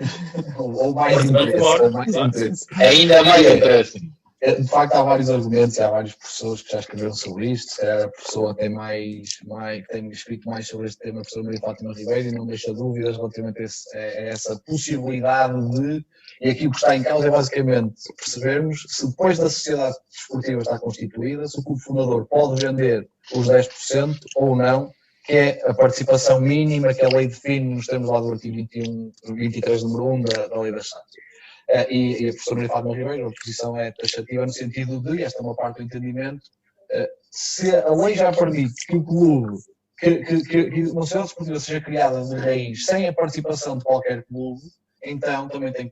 ou mais interesse. Ainda mais interesse. De facto, há vários argumentos, há várias pessoas que já escreveram sobre isto. Se calhar a pessoa que tem escrito mais sobre este tema, a professora Maria Fátima Ribeiro, e não deixa dúvidas relativamente a essa possibilidade de. E aqui o que está em causa é basicamente percebermos se depois da sociedade desportiva estar constituída, se o clube fundador pode vender os 10% ou não, que é a participação mínima que a lei define nos termos lá do artigo 23, número 1 da Lei das SADs. E a professora Maria Fátima Ribeiro, a posição é taxativa no sentido de, esta é uma parte do entendimento, se a lei já permite que o clube, que uma sociedade desportiva seja criada de raiz sem a participação de qualquer clube, então também tem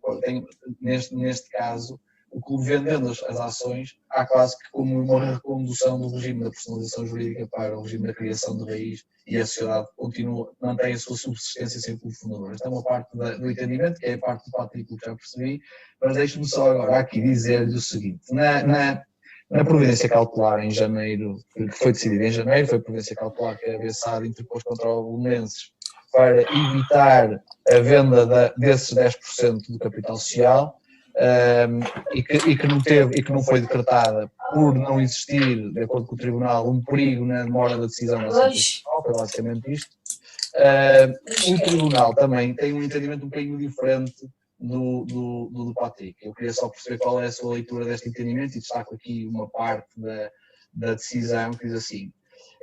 neste caso, o clube vendendo as ações, há quase que como uma recondução do regime da personalização jurídica para o regime da criação de raiz, e a sociedade mantém a sua subsistência sem o clube fundador. Esta é uma parte do entendimento, que é a parte do Patrick que já percebi, mas deixe-me só agora aqui dizer-lhe o seguinte: na providência cautelar em janeiro, que foi decidida em janeiro, foi a providência cautelar que a BSAD interpôs contra o Belenenses para evitar a venda desses 10% do capital social, e que não foi decretada por não existir, de acordo com o Tribunal, um perigo na demora da decisão da ação principal, foi basicamente isto. O Tribunal também tem um entendimento um bocadinho diferente do Patrick. Eu queria só perceber qual é a sua leitura deste entendimento e destaco aqui uma parte da decisão que diz assim: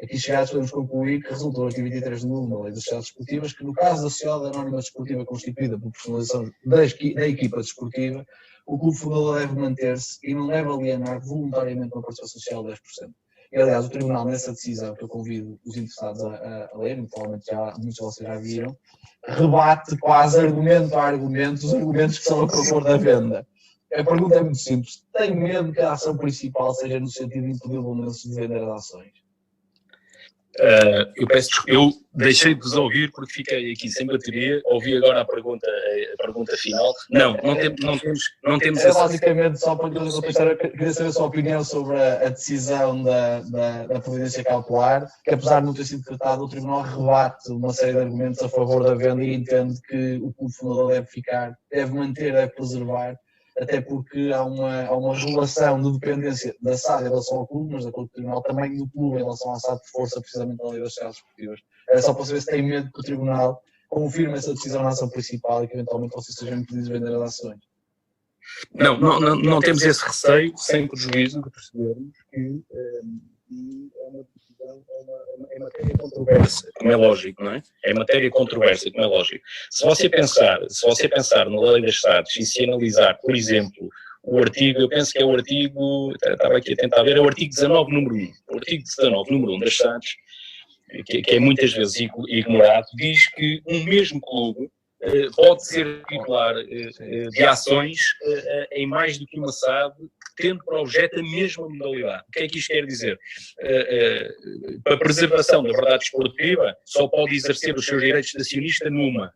aqui chegados podemos concluir que resulta do artigo 23 do número da Lei das Sociedades Desportivas que no caso da sociedade anónima desportiva constituída por personalização da equipa desportiva, o clube fundador deve manter-se e não deve alienar voluntariamente uma participação social de 10%. E aliás, o Tribunal nessa decisão, que eu convido os interessados a ler, provavelmente muitos de vocês já viram, rebate quase argumento a argumento os argumentos que são a favor da venda. A pergunta é muito simples: tem medo que a ação principal seja no sentido de impedir o Belenenses de vender as ações? Eu peço desculpa, eu deixei de vos ouvir porque fiquei aqui sem bateria, ouvi agora a pergunta final. Não temos essa... Basicamente, só para eu queria saber a sua opinião sobre a decisão da providência cautelar, que apesar de não ter sido decretado, o Tribunal rebate uma série de argumentos a favor da venda e entende que o clube fundador deve manter, deve preservar, até porque há uma relação de dependência da SAD em relação ao clube, mas da acordo com o Tribunal também do clube em relação à SAD, por força precisamente da Lei das Sociedades Desportivas. Era só para saber se tem medo que o Tribunal confirme essa decisão na ação principal e que eventualmente vocês sejam impedidos de vender as ações. Não temos esse receio, sem prejuízo de percebermos que é uma decisão, é matéria controversa, como é lógico, não é? É matéria controversa, como é lógico. Se você pensar na Lei das SADs e se analisar, por exemplo, o artigo, eu penso que é o artigo, estava aqui a tentar ver, é o artigo 19, número 1. O artigo 19, número 1 das SADs, que é muitas vezes ignorado, diz que um mesmo clube pode ser titular de ações em mais do que uma SAD, tendo por objeto a mesma modalidade. O que é que isto quer dizer? Para a preservação da verdade esportiva, só pode exercer os seus direitos de acionista numa,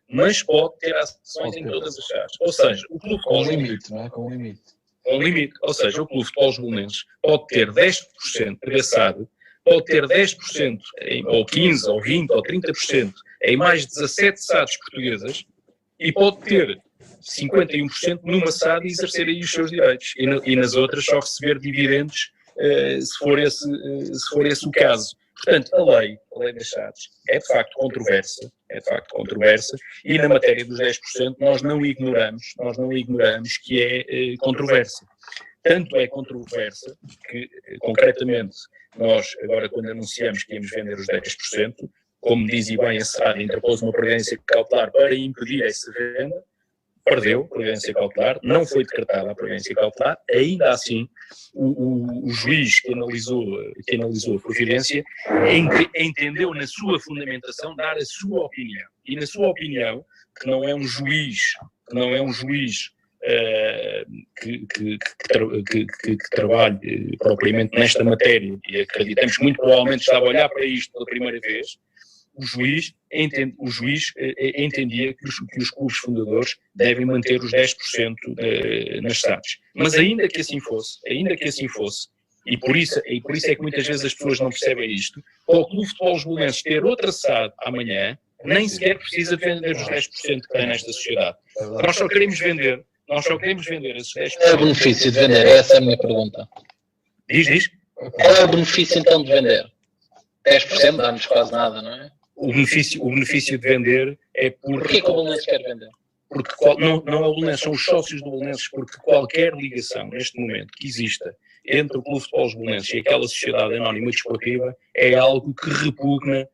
mas pode ter ações em todas as SADs. Ou seja, o clube com limite, não é? Com limite. Com limite. Ou seja, o clube de futebol Belenenses pode ter 10% da SAD, pode ter 10%, ou 15%, ou 20%, ou 30% em mais de 17 SADs portuguesas e pode ter 51% numa SAD e exercer aí os seus direitos. E nas outras só receber dividendos se for esse o caso. Portanto, a lei das SADs é de facto controversa, e na matéria dos 10% nós não ignoramos que é controversa. Tanto é controversa que, concretamente, nós, agora quando anunciamos que íamos vender os 10%, como dizia bem a SAD, interpôs uma providência cautelar para impedir essa venda, perdeu a providência cautelar, não foi decretada a providência cautelar, ainda assim o juiz que analisou a providência entendeu na sua fundamentação dar a sua opinião. E na sua opinião, que não é um juiz não é um juiz que trabalhe propriamente nesta matéria, e acreditamos que muito provavelmente estava a olhar para isto pela primeira vez, o juiz entendia que os clubes fundadores devem manter os 10% nas SADs. Mas ainda que assim fosse, e por isso é que muitas vezes as pessoas não percebem isto, para o Clube de Futebol Lisbolenses ter outra SAD amanhã, nem sequer precisa vender os 10% que tem nesta sociedade. Nós só queremos vender esses 10%. Qual é o benefício de vender? Essa é a minha pergunta. Diz? Qual é o benefício então de vender? 10% dá-nos quase nada, não é? O benefício de vender é Porquê que o Belenenses quer vender? Porque não é o Belenenses, são os sócios do Belenenses, porque qualquer ligação neste momento que exista entre o Clube de Futebol Belenenses e aquela sociedade anónima desportiva é algo que repugna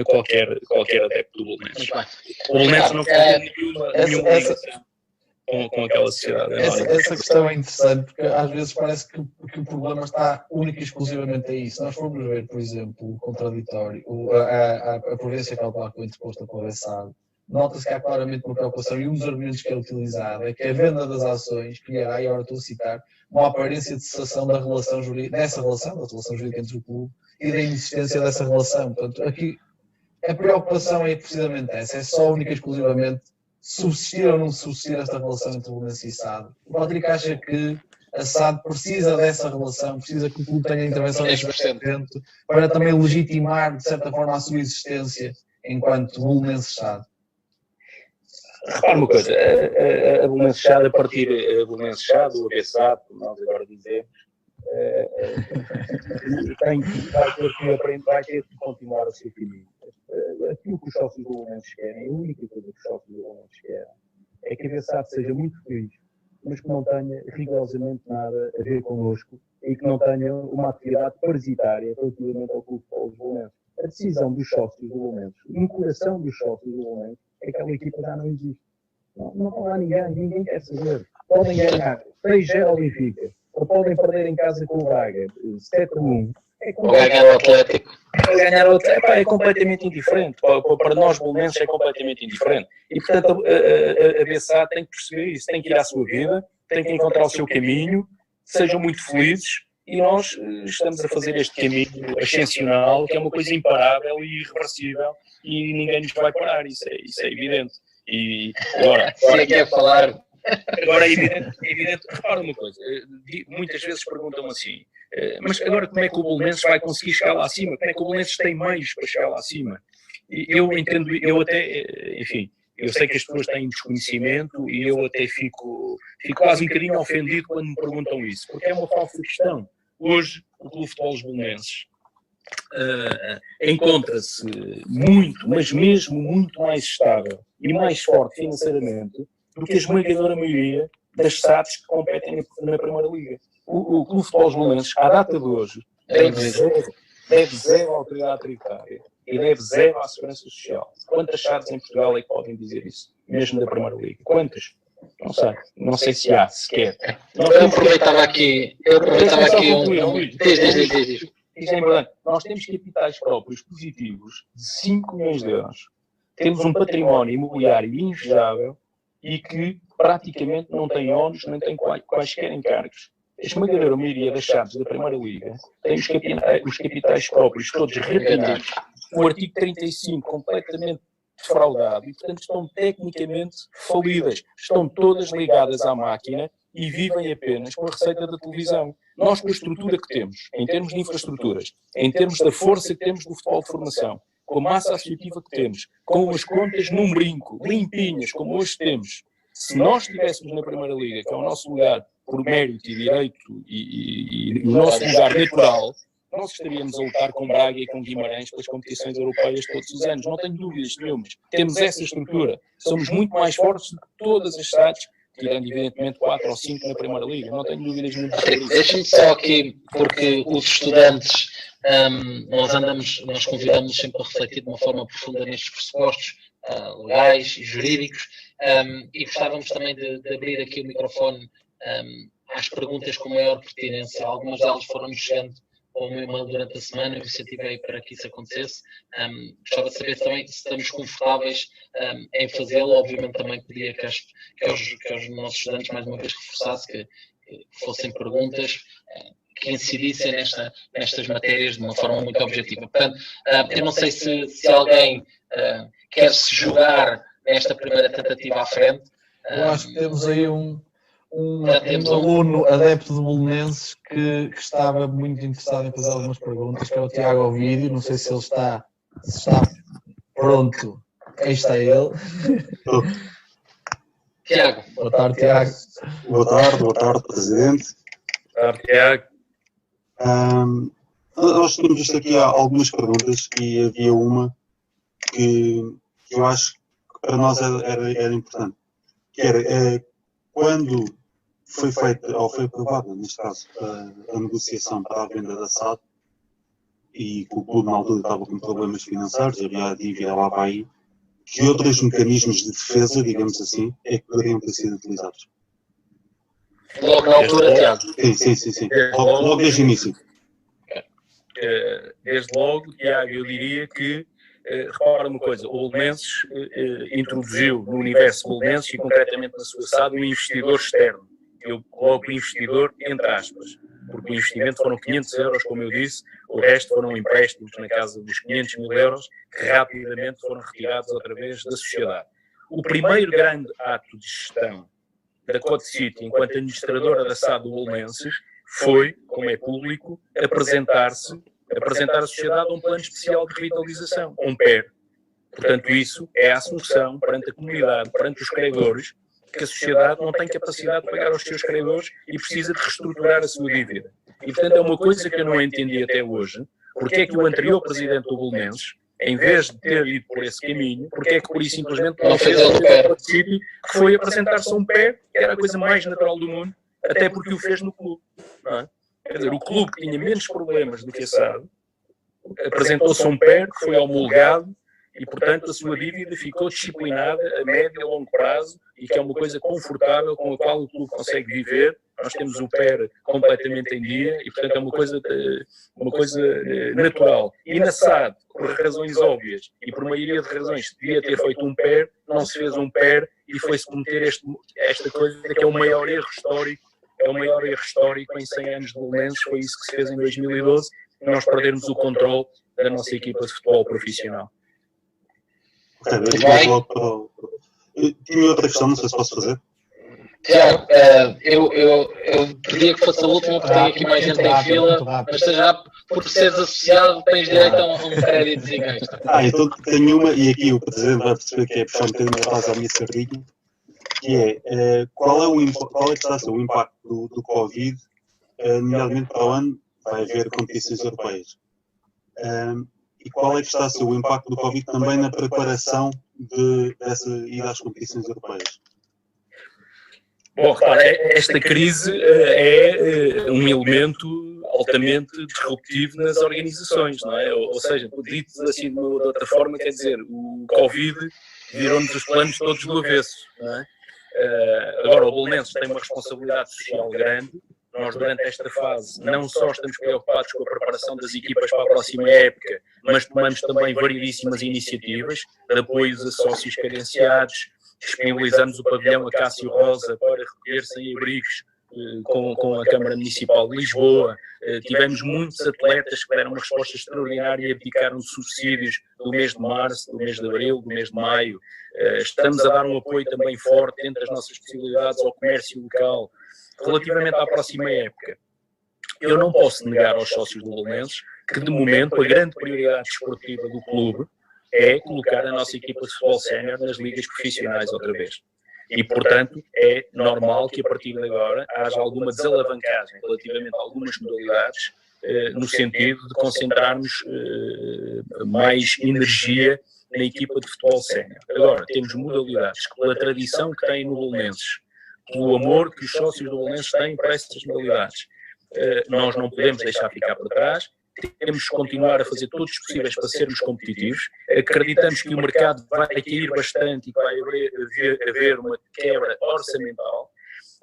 qualquer adepto do Belenenses. O Belenenses não tem nenhuma ligação com aquela sociedade anónima. Essa questão é interessante, porque às vezes parece que o problema está único e exclusivamente a isso. Nós formos ver, por exemplo, o contraditório, a província cautelar que foi interposta pela BSAD, nota-se que há claramente uma preocupação, e um dos argumentos que é utilizado é que a venda das ações criará, e agora estou a citar, uma aparência de cessação da relação jurídica, da relação jurídica entre o clube e da inexistência dessa relação. Portanto, aqui a preocupação é precisamente essa, é só única e exclusivamente subsistir ou não subsistir esta relação entre o Belenenses e SAD. O Patrick acha que a SAD precisa dessa relação, precisa que o clube tenha intervenção neste evento para também legitimar, de certa forma, a sua existência enquanto Belenenses-SAD. Repara uma coisa, a Belenenses-SAD, a partir da Belenenses-SAD, o ABSAD, como nós agora dizemos, vai ter que continuar a ser caminho. Aquilo que os sócios do Belenenses querem, a única coisa que os sócios do Belenenses querem, é que a BSAD seja muito feliz, mas que não tenha rigorosamente nada a ver connosco e que não tenha uma atividade parasitária relativamente ao Clube de Futebol do Belenenses. A decisão dos sócios do Belenenses, no coração dos sócios do Belenenses, é que aquela equipa já não existe. Não há ninguém quer saber. Podem ganhar 3-0 ao Benfica, ou podem perder em casa com o Braga, 7-1. Ou ganhar o Atlético. É completamente indiferente. Para nós, belenenses, é completamente indiferente. E, portanto, a BSA tem que perceber isso, tem que ir à sua vida, tem que encontrar o seu caminho, sejam muito felizes, e nós estamos a fazer este caminho ascensional, que é uma coisa imparável e irreversível, e ninguém nos vai parar, isso é evidente. E agora é que é falar. Agora é evidente, repara uma coisa, muitas vezes perguntam assim, mas agora como é que o Belenenses vai conseguir chegar lá acima? Como é que o Belenenses tem meios para chegar lá acima? E eu entendo, eu sei que as pessoas têm desconhecimento e eu até fico quase um bocadinho ofendido quando me perguntam isso, porque é uma falsa questão. Hoje, o Clube de Futebol Belenenses encontra-se muito, mas mesmo muito mais estável e mais forte financeiramente do que a esmagadora maioria das SADs que competem na Primeira Liga. O Clube de Futebol Belenenses, à data de hoje, deve zero à autoridade tributária e deve zero à segurança social. Quantas SADs em Portugal é que podem dizer isso? Mesmo da Primeira Liga? Quantas? Não sei se há sequer. Eu aproveitava aqui Diz. Isso é importante. Nós temos capitais próprios positivos de 5 milhões de euros. Temos um património imobiliário invejável e que praticamente não tem ónus, nem tem quaisquer encargos. A esmagadora maioria das SADs da Primeira Liga tem os capitais próprios todos retirados, o artigo 35 completamente defraudado e, portanto, estão tecnicamente falidas. Estão todas ligadas à máquina e vivem apenas com a receita da televisão. Nós, com a estrutura que temos, em termos de infraestruturas, em termos da força que temos do futebol de formação, com a massa associativa que temos, com as contas num brinco, limpinhas, como hoje temos, se nós estivéssemos na Primeira Liga, que é o nosso lugar por mérito e direito e o nosso lugar natural, nós estaríamos a lutar com Braga e com Guimarães pelas competições europeias todos os anos. Não tenho dúvidas nenhumas. Temos essa estrutura. Somos muito mais fortes do que todas as SADs, tirando evidentemente 4 ou 5 na Primeira Liga. Não tenho dúvidas nenhumas sobre isso. Deixa-me só aqui, porque os estudantes, nós convidamos sempre a refletir de uma forma profunda nestes pressupostos legais e jurídicos, e gostávamos também de abrir aqui o microfone às perguntas com maior pertinência. Algumas delas foram-nos chegando ao meu e-mail durante a semana, eu incentivei para que isso acontecesse. Gostava de saber também se estamos confortáveis em fazê-lo. Obviamente também pedia que aos nossos estudantes, mais uma vez, reforçasse que fossem perguntas que incidissem nestas matérias de uma forma muito objetiva. Portanto, eu não sei se alguém quer se jogar nesta primeira tentativa à frente. Eu acho que temos aí um aluno adepto de Belenenses que estava muito interessado em fazer algumas perguntas, que é o Tiago Ovídio. Não sei se ele está pronto. Aí está ele. Tiago. Boa tarde, Tiago. Boa tarde, Presidente. Boa tarde, Tiago. Nós temos visto aqui algumas perguntas e havia uma que eu acho que para nós era importante, que era quando foi feita, ou foi aprovada, neste caso, a negociação para a venda da SAD, e o clube na altura estava com problemas financeiros, havia a dívida ao Avaí, que outros mecanismos de defesa, digamos assim, é que poderiam ter sido utilizados? Logo na altura, Tiago. Sim. Logo desde o início. Desde logo, Tiago, eu diria que, repara uma coisa, o Belenenses introduziu no universo Belenenses e concretamente na sua SAD um investidor externo. Eu coloco o investidor entre aspas, porque o investimento foram 500 euros, como eu disse, o resto foram empréstimos na casa dos 500 mil euros que rapidamente foram retirados outra vez da sociedade. O primeiro grande ato de gestão da Code City enquanto administradora da SAD do Belenenses foi, como é público, apresentar à sociedade um plano especial de revitalização, um PER. Portanto, isso é a assunção perante a comunidade, perante os credores, que a sociedade não tem capacidade de pagar aos seus credores e precisa de reestruturar a sua dívida. E, portanto, é uma coisa que eu não entendi até hoje, porque é que o anterior presidente do Belenenses, em vez de ter ido por esse caminho, porque é que por isso simplesmente não fez o que foi apresentar-se a um PER, que era a coisa mais natural do mundo, até porque o fez no clube. Não é? Quer dizer, o clube que tinha menos problemas do que a SAD, apresentou-se a um PER que foi homologado e, portanto, a sua dívida ficou disciplinada a médio e longo prazo e que é uma coisa confortável com a qual o clube consegue viver. Nós temos o PER completamente em dia e, portanto, é uma coisa natural. E na SAD, por razões óbvias e por maioria de razões, devia ter feito um PER, não se fez um PER e foi-se cometer esta coisa que é o maior erro histórico. É o maior erro histórico em 100 anos de Belenenses, foi isso que se fez em 2012 e nós perdermos o controle da nossa equipa de futebol profissional. Tinha outra questão, não sei se posso fazer. Tiago, eu pedia que fosse a última, porque tenho aqui mais gente em fila, mas já por seres associado tens direito a um créditozinho extra. Então tenho uma, e aqui o Presidente vai perceber que é puxar um bocadinho a base à minha sardinha, que é qual é que está a ser o impacto do Covid, nomeadamente para o ano, vai haver competições europeias. E qual é que está a ser o impacto do Covid também na preparação dessa ida às competições europeias? Bom, repara, esta crise é um elemento altamente disruptivo nas organizações, não é? Ou seja, dito assim de outra forma, quer dizer, o Covid virou-nos os planos todos do avesso, não é? Agora, o Belenenses tem uma responsabilidade social grande. Nós, durante esta fase, não só estamos preocupados com a preparação das equipas para a próxima época, mas tomamos também variedíssimas iniciativas de apoios a sócios carenciados, disponibilizamos o pavilhão Acácio Rosa para recolher sem-abrigos com a Câmara Municipal de Lisboa. Tivemos muitos atletas que deram uma resposta extraordinária e abdicaram de subsídios do mês de março, do mês de abril, do mês de maio. Estamos a dar um apoio também forte dentro das nossas possibilidades ao comércio local. Relativamente à próxima época, eu não posso negar aos sócios do Belenenses que, de momento, a grande prioridade desportiva do clube é colocar a nossa equipa de futebol sénior nas ligas profissionais outra vez. E, portanto, é normal que, a partir de agora, haja alguma desalavancagem relativamente a algumas modalidades, no sentido de concentrarmos mais energia na equipa de futebol sénior. Agora, temos modalidades que, pela tradição que têm no Belenenses, pelo amor que os sócios do Belenenses têm para essas modalidades, nós não podemos deixar ficar para trás. Temos que continuar a fazer todos os possíveis para sermos competitivos. Acreditamos que o mercado vai cair bastante e que vai haver uma quebra orçamental.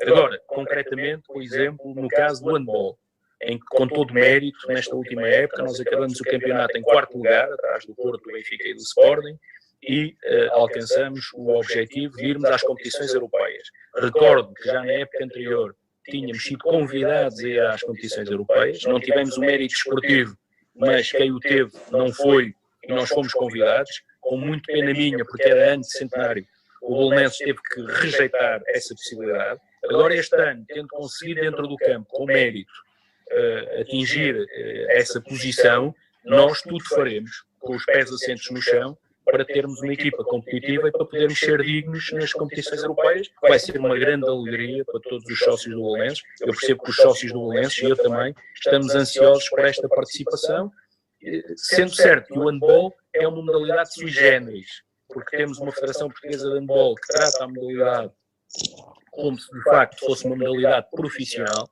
Agora, concretamente, por exemplo, no caso do handball. em que, com todo mérito, nesta última época, nós acabamos o campeonato em 4º lugar, atrás do Porto, do Benfica e do Sporting, e alcançamos o objetivo de irmos às competições europeias. Recordo que já na época anterior tínhamos sido convidados a ir às competições europeias, não tivemos o mérito esportivo, mas quem o teve não foi, e nós fomos convidados, com muito pena minha, porque era ano de centenário. O Belenenses teve que rejeitar essa possibilidade. Agora, este ano, tendo conseguido dentro do campo, com mérito, atingir essa posição, nós tudo faremos, com os pés assentos no chão, para termos uma equipa competitiva e para podermos ser dignos nas competições europeias. Vai ser uma grande alegria para todos os sócios do Belenenses. Eu percebo que os sócios do Belenenses, e eu também, estamos ansiosos por esta participação, sendo certo que o handball é uma modalidade sui generis, porque temos uma Federação Portuguesa de Handball que trata a modalidade como se de facto fosse uma modalidade profissional,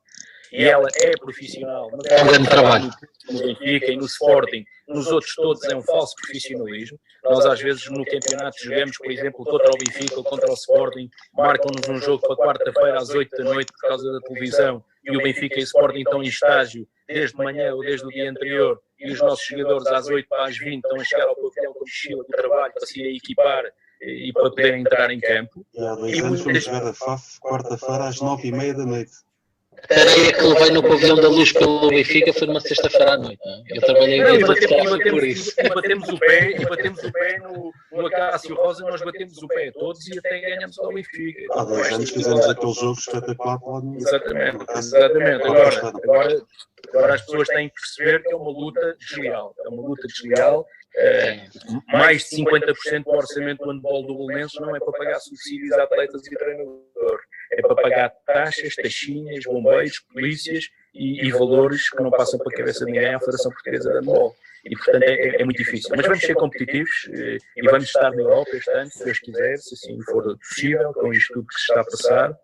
e ela é profissional, mas é um grande trabalho. No Benfica e no Sporting, nos outros todos é um falso profissionalismo. Nós às vezes no campeonato jogamos, por exemplo, contra o Benfica ou contra o Sporting, marcam-nos um jogo para quarta-feira às 8 da noite por causa da televisão, e o Benfica e o Sporting estão em estágio desde manhã ou desde o dia anterior, e os nossos jogadores às 8 para as 20 estão a chegar ao pavilhão com a mochila do trabalho para se equipar e para poderem entrar em campo. E há 2 anos fomos jogar a FAF quarta-feira às 9h30 da noite. A tareia que levei no pavilhão da Luz pelo Benfica foi numa sexta-feira à noite. Não? Eu trabalhei por isso. E batemos o pé no Acácio Rosa, nós batemos o pé todos e até ganhamos ao Benfica. Há 2 anos fizemos aquele jogo espetacular. Exatamente. Agora as pessoas têm que perceber que é uma luta desleal. Mais de 50% do orçamento do handball do Belenenses não é para pagar subsídios a atletas e treinadores. É para pagar taxas, taxinhas, bombeiros, polícias e valores que não passam pela cabeça de ninguém à Federação Portuguesa de Handball. E, portanto, é muito difícil. Mas vamos ser competitivos e vamos estar na Europa este ano, se Deus quiser, se assim for possível, com isto tudo que se está a passar.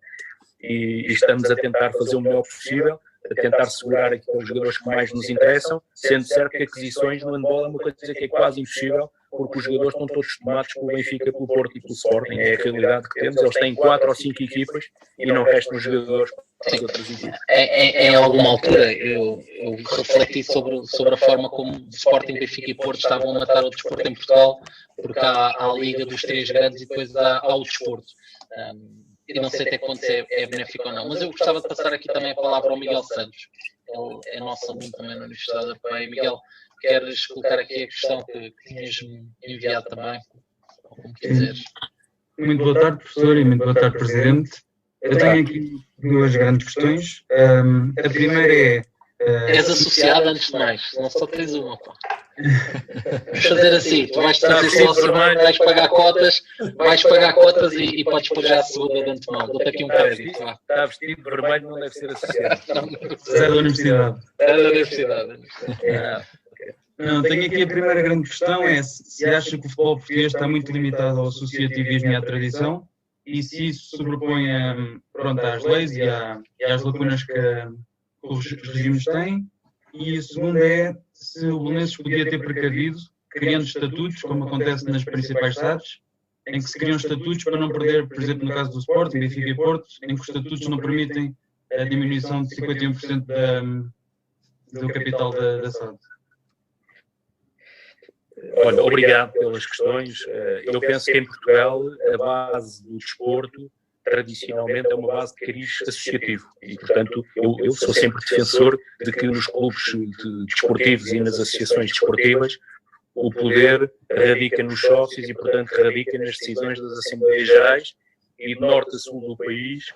E estamos a tentar fazer o melhor possível, a tentar segurar aqueles jogadores que mais nos interessam, sendo certo que aquisições no handball é uma coisa que é quase impossível, porque os jogadores estão todos tomados pelo Benfica, pelo Porto e pelo Sporting. É a realidade que temos. Eles têm 4 ou 5 equipas e não restam jogadores para as outras equipas. Em alguma altura eu refleti sobre a forma como o Sporting, Benfica e Porto estavam a matar o desporto em Portugal, porque há a Liga dos 3 grandes e depois há o desporto. E não sei até quanto é benéfico ou não, mas eu gostava de passar aqui também a palavra ao Miguel Santos. Ele é nosso aluno também na Universidade da PEI. Miguel, queres colocar aqui a questão que tinhas enviado também? Como quiseres. Muito boa tarde, professor, e muito boa tarde, presidente. Eu tenho aqui 2 grandes questões. A primeira é... És associado antes de mais, não só tens uma, pá. Vamos fazer assim, tu vais trazer sócio, vais pagar cotas e podes pôr já a segunda de antemão. Dou-te aqui um crédito. Está vestido de vermelho, não deve ser associado. É da universidade. É da universidade. Não, tenho aqui a primeira grande questão, é se acha que o futebol português está muito limitado ao associativismo e à tradição, e se isso sobrepõe às leis e às lacunas que os regimes têm. E a segunda é se o Belenenses podia ter precavido, criando estatutos, como acontece nas principais SADs, em que se criam estatutos para não perder, por exemplo, no caso do Sporting, Benfica e Porto, em que os estatutos não permitem a diminuição de 51% do capital da SAD. Olha, obrigado pelas questões. Eu penso que em Portugal a base do desporto tradicionalmente é uma base de cariz associativo e, portanto, eu sou sempre defensor de que nos clubes desportivos e nas associações desportivas o poder radica nos sócios e, portanto, radica nas decisões das Assembleias Gerais, e de norte a sul do país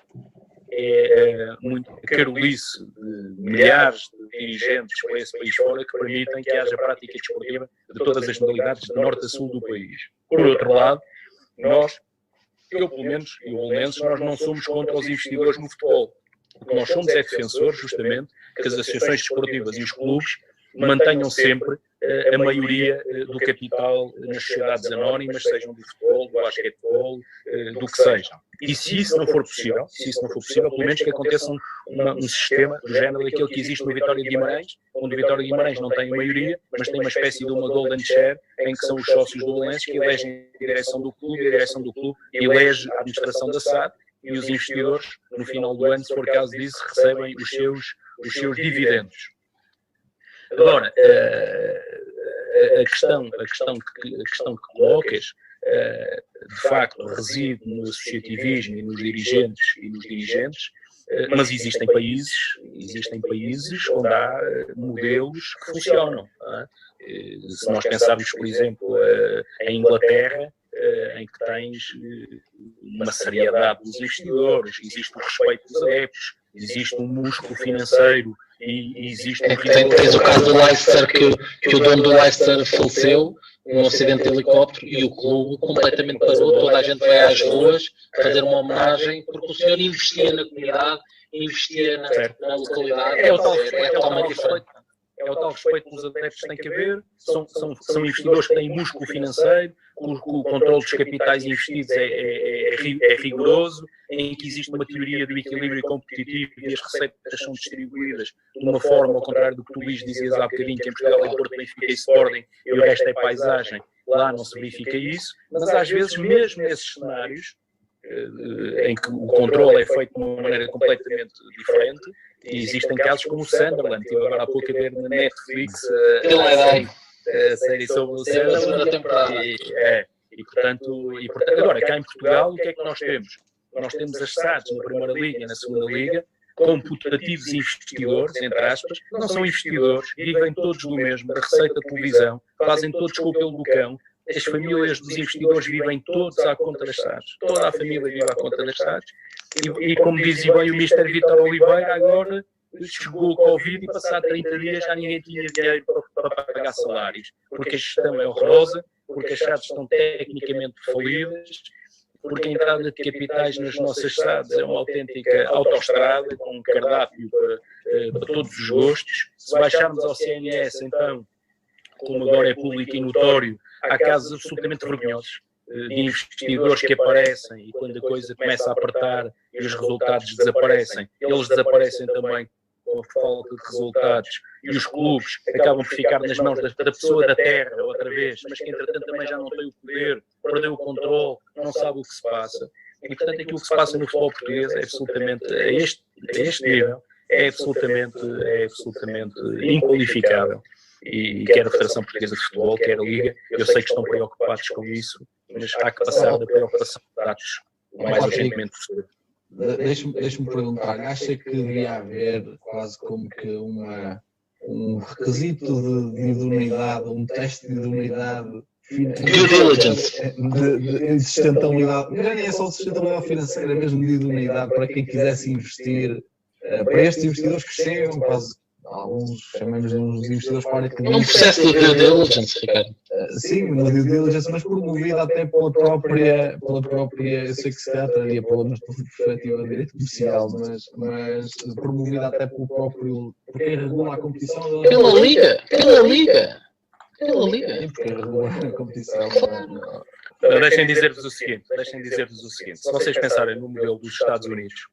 é muito a carolice de milhares de dirigentes para esse país fora que permitem que haja prática desportiva de todas as modalidades de norte a sul do país. Por outro lado, eu pelo menos, e o Belenenses, nós não somos contra os investidores no futebol. O que nós somos é defensores, justamente, que as associações desportivas e os clubes mantenham sempre a maioria do capital nas sociedades anónimas, sejam do futebol, do basquetebol, do que seja. E se isso não for possível, pelo menos que aconteça um sistema do género daquele que existe no Vitória de Guimarães, onde o Vitória de Guimarães não tem a maioria, mas tem uma espécie de uma golden share, em que são os sócios do Belenenses que elegem a direção do clube, e a direção do clube elege a administração da SAD, e os investidores, no final do ano, se for caso disso, recebem os seus dividendos. Agora, a questão que colocas, de facto, reside no associativismo e nos dirigentes, mas existem países onde há modelos que funcionam. Não é? Se nós pensarmos, por exemplo, em Inglaterra, em que tens uma seriedade dos investidores, existe o respeito dos adeptos, existe um músculo financeiro e existe... Tens o caso do Leicester, que o dono do Leicester faleceu num acidente de helicóptero e o clube completamente parou, toda a gente vai às ruas fazer uma homenagem porque o senhor investia na comunidade, investia na localidade. É o tal respeito que os adeptos têm que haver, são investidores que têm músculo financeiro, o controle dos capitais investidos é rigoroso, em que existe uma teoria do equilíbrio competitivo e as receitas são distribuídas de uma forma, ao contrário do que tu, Luís, dizias há bocadinho, que em Portugal é Porto, Benfica e Sporting e o resto é paisagem. Lá não se verifica isso, mas às vezes mesmo nesses cenários em que o controle é feito de uma maneira completamente diferente, e existem casos como o Sunderland, estive agora há pouco a ver na Netflix a série sobre o Sunderland, e portanto, agora cá em Portugal o que é que nós temos? Nós temos as SADs na Primeira Liga e na Segunda Liga, com putativos investidores, entre aspas, não são investidores, vivem todos do mesmo, da receita de televisão, fazem todos com o pelo do cão. As famílias dos investidores vivem todos à conta das SADs. Toda a família vive à conta das SADs. E como dizia bem o Mr. Vítor Oliveira, agora chegou o Covid e passado 30 dias já ninguém tinha dinheiro para pagar salários. Porque a gestão é horrorosa, porque as SADs estão tecnicamente falidas, porque a entrada de capitais nas nossas SADs é uma autêntica autoestrada, com um cardápio para todos os gostos. Se baixarmos ao CNS, então, como agora é público e notório, há casos absolutamente vergonhosos de investidores que aparecem e quando a coisa começa a apertar e os resultados desaparecem, eles desaparecem também com a falta de resultados e os clubes acabam por ficar nas mãos da pessoa da terra outra vez, mas que entretanto também já não tem o poder, perdeu o controle, não sabe o que se passa. E portanto aquilo que se passa no futebol português é absolutamente, a este nível, é absolutamente inqualificável. E quer a Federação Portuguesa de Futebol, quer a Liga, eu sei que estão preocupados com isso, mas há que passar da preocupação de dados o mais urgentemente possível. Deixe-me perguntar, acha que devia haver quase como que um requisito de idoneidade, um teste de idoneidade due diligence de sustentabilidade, não é só de sustentabilidade financeira, mesmo de idoneidade para quem quisesse investir, para estes investidores que chegam, quase alguns chamamos uns investidores para que um processo de due diligence, Ricardo. Sim, uma due diligence, mas promovida até pela própria, eu sei que se trataria problemas de perspectiva de direito comercial, mas promovida até pelo próprio, porque regula a competição. Pela Liga. Sim, porque regula a competição. Deixem dizer-vos o seguinte, se vocês pensarem no modelo dos Estados Unidos,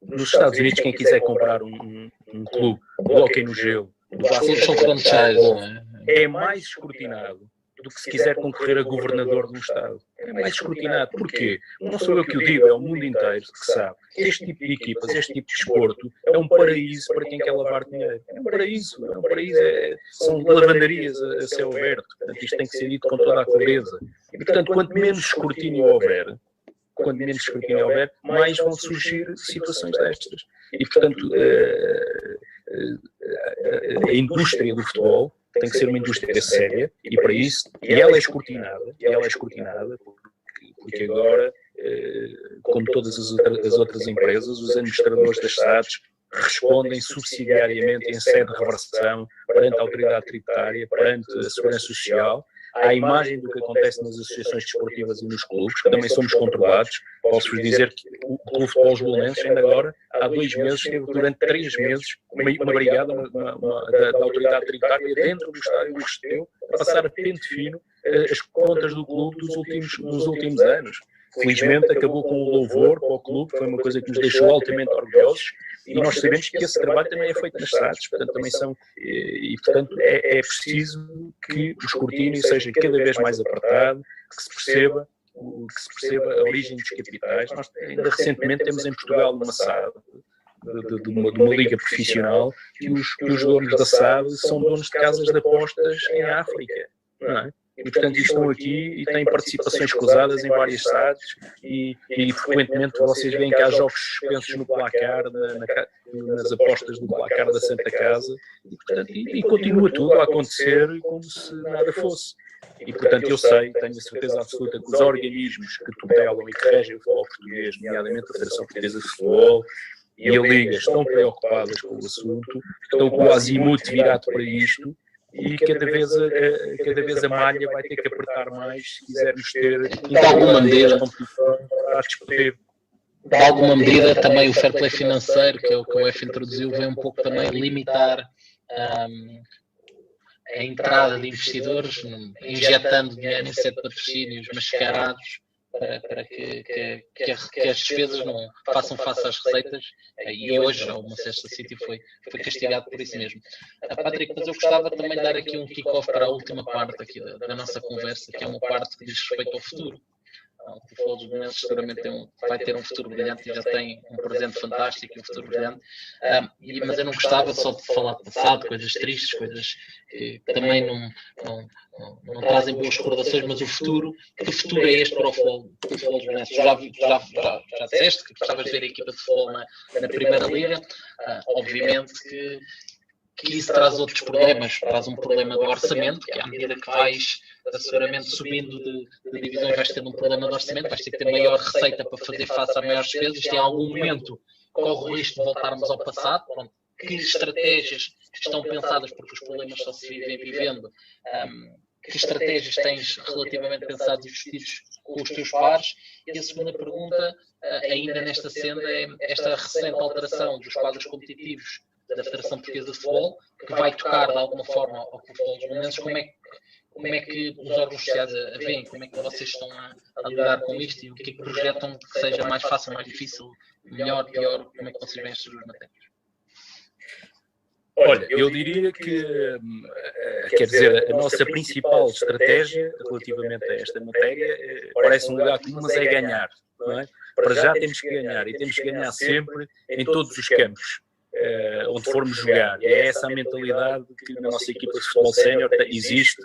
nos Estados Unidos, quem quiser comprar um clube de hóquei no gelo, é mais escrutinado do que se quiser concorrer a governador de um Estado. É mais escrutinado. Porquê? Não sou eu que o digo, é o mundo inteiro que sabe. Este tipo de equipas, este tipo de desporto, é um paraíso para quem quer lavar dinheiro. É um paraíso. São lavandarias a céu aberto. Portanto, isto tem que ser dito com toda a clareza. E, portanto, quanto menos escrutínio houver, mais vão surgir situações destas. E, portanto, a indústria do futebol tem que ser uma indústria séria e para isso, e ela é escrutinada porque agora, como todas as outras empresas, os administradores das SADs respondem subsidiariamente em sede de reversão perante a autoridade tributária, perante a segurança social, à imagem do que acontece nas associações desportivas e nos clubes, que também somos controlados. Posso-vos dizer que o Clube de Futebol Belenenses ainda agora, há 2 meses, teve durante 3 meses uma brigada da autoridade tributária dentro do estádio do Restelo a passar a pente fino as contas do clube dos últimos anos. Felizmente acabou com o louvor para o clube, foi uma coisa que nos deixou altamente orgulhosos, e nós sabemos que esse trabalho também é feito nas SADs, portanto também portanto é preciso que o escrutínio seja cada vez mais apertado, que se perceba a origem dos capitais. Nós ainda recentemente temos em Portugal uma SAD de uma liga profissional, que os donos da SAD são donos de casas de apostas em África, não é? E, portanto, estão aqui e têm participações cruzadas em várias SADs e frequentemente vocês veem que há jogos suspensos no placar, nas apostas do placar da Santa Casa, e, portanto, e continua tudo a acontecer como se nada fosse. E, portanto, eu sei, tenho a certeza absoluta que os organismos que tutelam e que regem o futebol português, nomeadamente a Federação Portuguesa de Futebol e a Liga, estão preocupadas com o assunto, estão com o azimute virado para isto, e cada vez a malha vai ter que apertar mais se quisermos ter alguma medida para discutir. De alguma medida também o fair play financeiro que o UEFA introduziu vem um pouco também limitar a entrada de investidores, injetando dinheiro em sete patrocínios mascarados para que as despesas não façam face às receitas, e hoje o Manchester City foi castigado por isso mesmo. Patrick, mas eu gostava também de dar aqui um kick-off para a última parte aqui da nossa conversa, que é uma parte que diz respeito ao futuro. O futebol dos Belenenses seguramente vai ter um futuro brilhante e já tem um presente fantástico e um futuro brilhante, mas eu não gostava só de falar do passado, coisas tristes, coisas que também não trazem boas recordações, mas o futuro, que futuro é este para o futebol dos Belenenses? Já disseste que gostavas de ver a equipa de futebol na Primeira Liga, obviamente que isso traz outros problemas, traz um problema do orçamento, que à medida que vais seguramente subindo de divisões vais ter um problema de orçamento, vais ter que ter maior receita para fazer face a maiores despesas, e em algum momento corre o risco de voltarmos ao passado. Pronto, que estratégias estão pensadas, porque os problemas só se vivem vivendo, que estratégias tens relativamente pensadas e vestidos com os teus pares? E a segunda pergunta, ainda nesta senda, é esta recente alteração dos quadros competitivos da Federação Portuguesa de Futebol, que vai tocar de alguma forma ao futebol dos Belenenses. Como é que os órgãos sociais a veem? Como é que vocês estão a lidar com isto e o que é que projetam que seja mais fácil, mais difícil, melhor, pior? Como é que vocês veem estas duas matérias? Olha, eu diria que, quer dizer, a nossa principal estratégia relativamente a esta matéria parece um lugar comum, mas é ganhar, não é? Para já temos que ganhar, e temos que ganhar sempre em todos os campos onde formos jogar. E é essa a mentalidade que na nossa equipa de futebol sénior existe.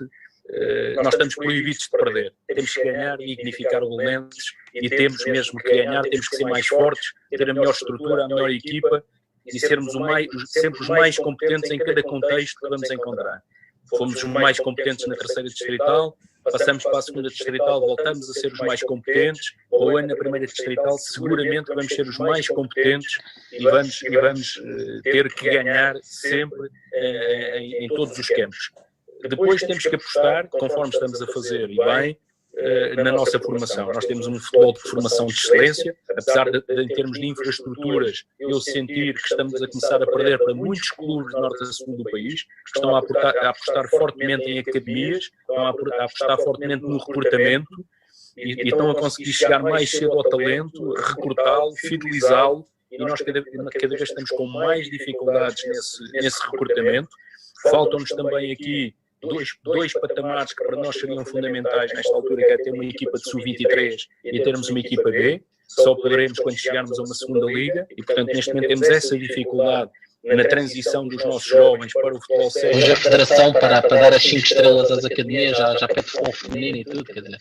Nós estamos proibidos de perder. Temos que ganhar e dignificar o Belenenses, e temos mesmo que ganhar, temos que ser mais fortes, ter a melhor estrutura, a melhor equipa, e sermos sempre os mais competentes em cada contexto que vamos encontrar. Fomos os mais competentes na terceira distrital, passamos para a segunda distrital, voltamos a ser os mais competentes, ou na primeira distrital seguramente vamos ser os mais competentes e vamos ter que ganhar sempre em todos os campos. Depois temos que apostar, conforme estamos a fazer, e bem, na nossa formação. Nós temos um futebol de formação de excelência, apesar de em termos de infraestruturas, eu sentir que estamos a começar a perder para muitos clubes de norte a sul do país, que estão a apostar fortemente em academias, estão a apostar fortemente no recrutamento, e estão a conseguir chegar mais cedo ao talento, recrutá-lo, fidelizá-lo, e nós cada vez estamos com mais dificuldades nesse recrutamento. Faltam-nos também aqui dois patamares que para nós seriam fundamentais nesta altura, que é ter uma equipa de sub-23 e termos uma equipa B. Só poderemos quando chegarmos a uma segunda liga, e portanto neste momento temos essa dificuldade na transição dos nossos jovens para o futebol sénior. Hoje a Federação, para dar as 5 estrelas às academias, já pede futebol feminino e tudo, quer dizer,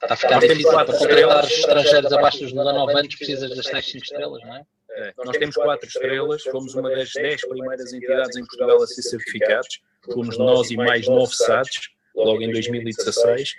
está a ficar difícil para contratar os estrangeiros abaixo dos 19 anos, precisas das 5 estrelas, não é? Nós temos 4 estrelas, fomos uma das 10 primeiras entidades em Portugal a ser certificados, fomos nós e mais 9 SADs, logo em 2016,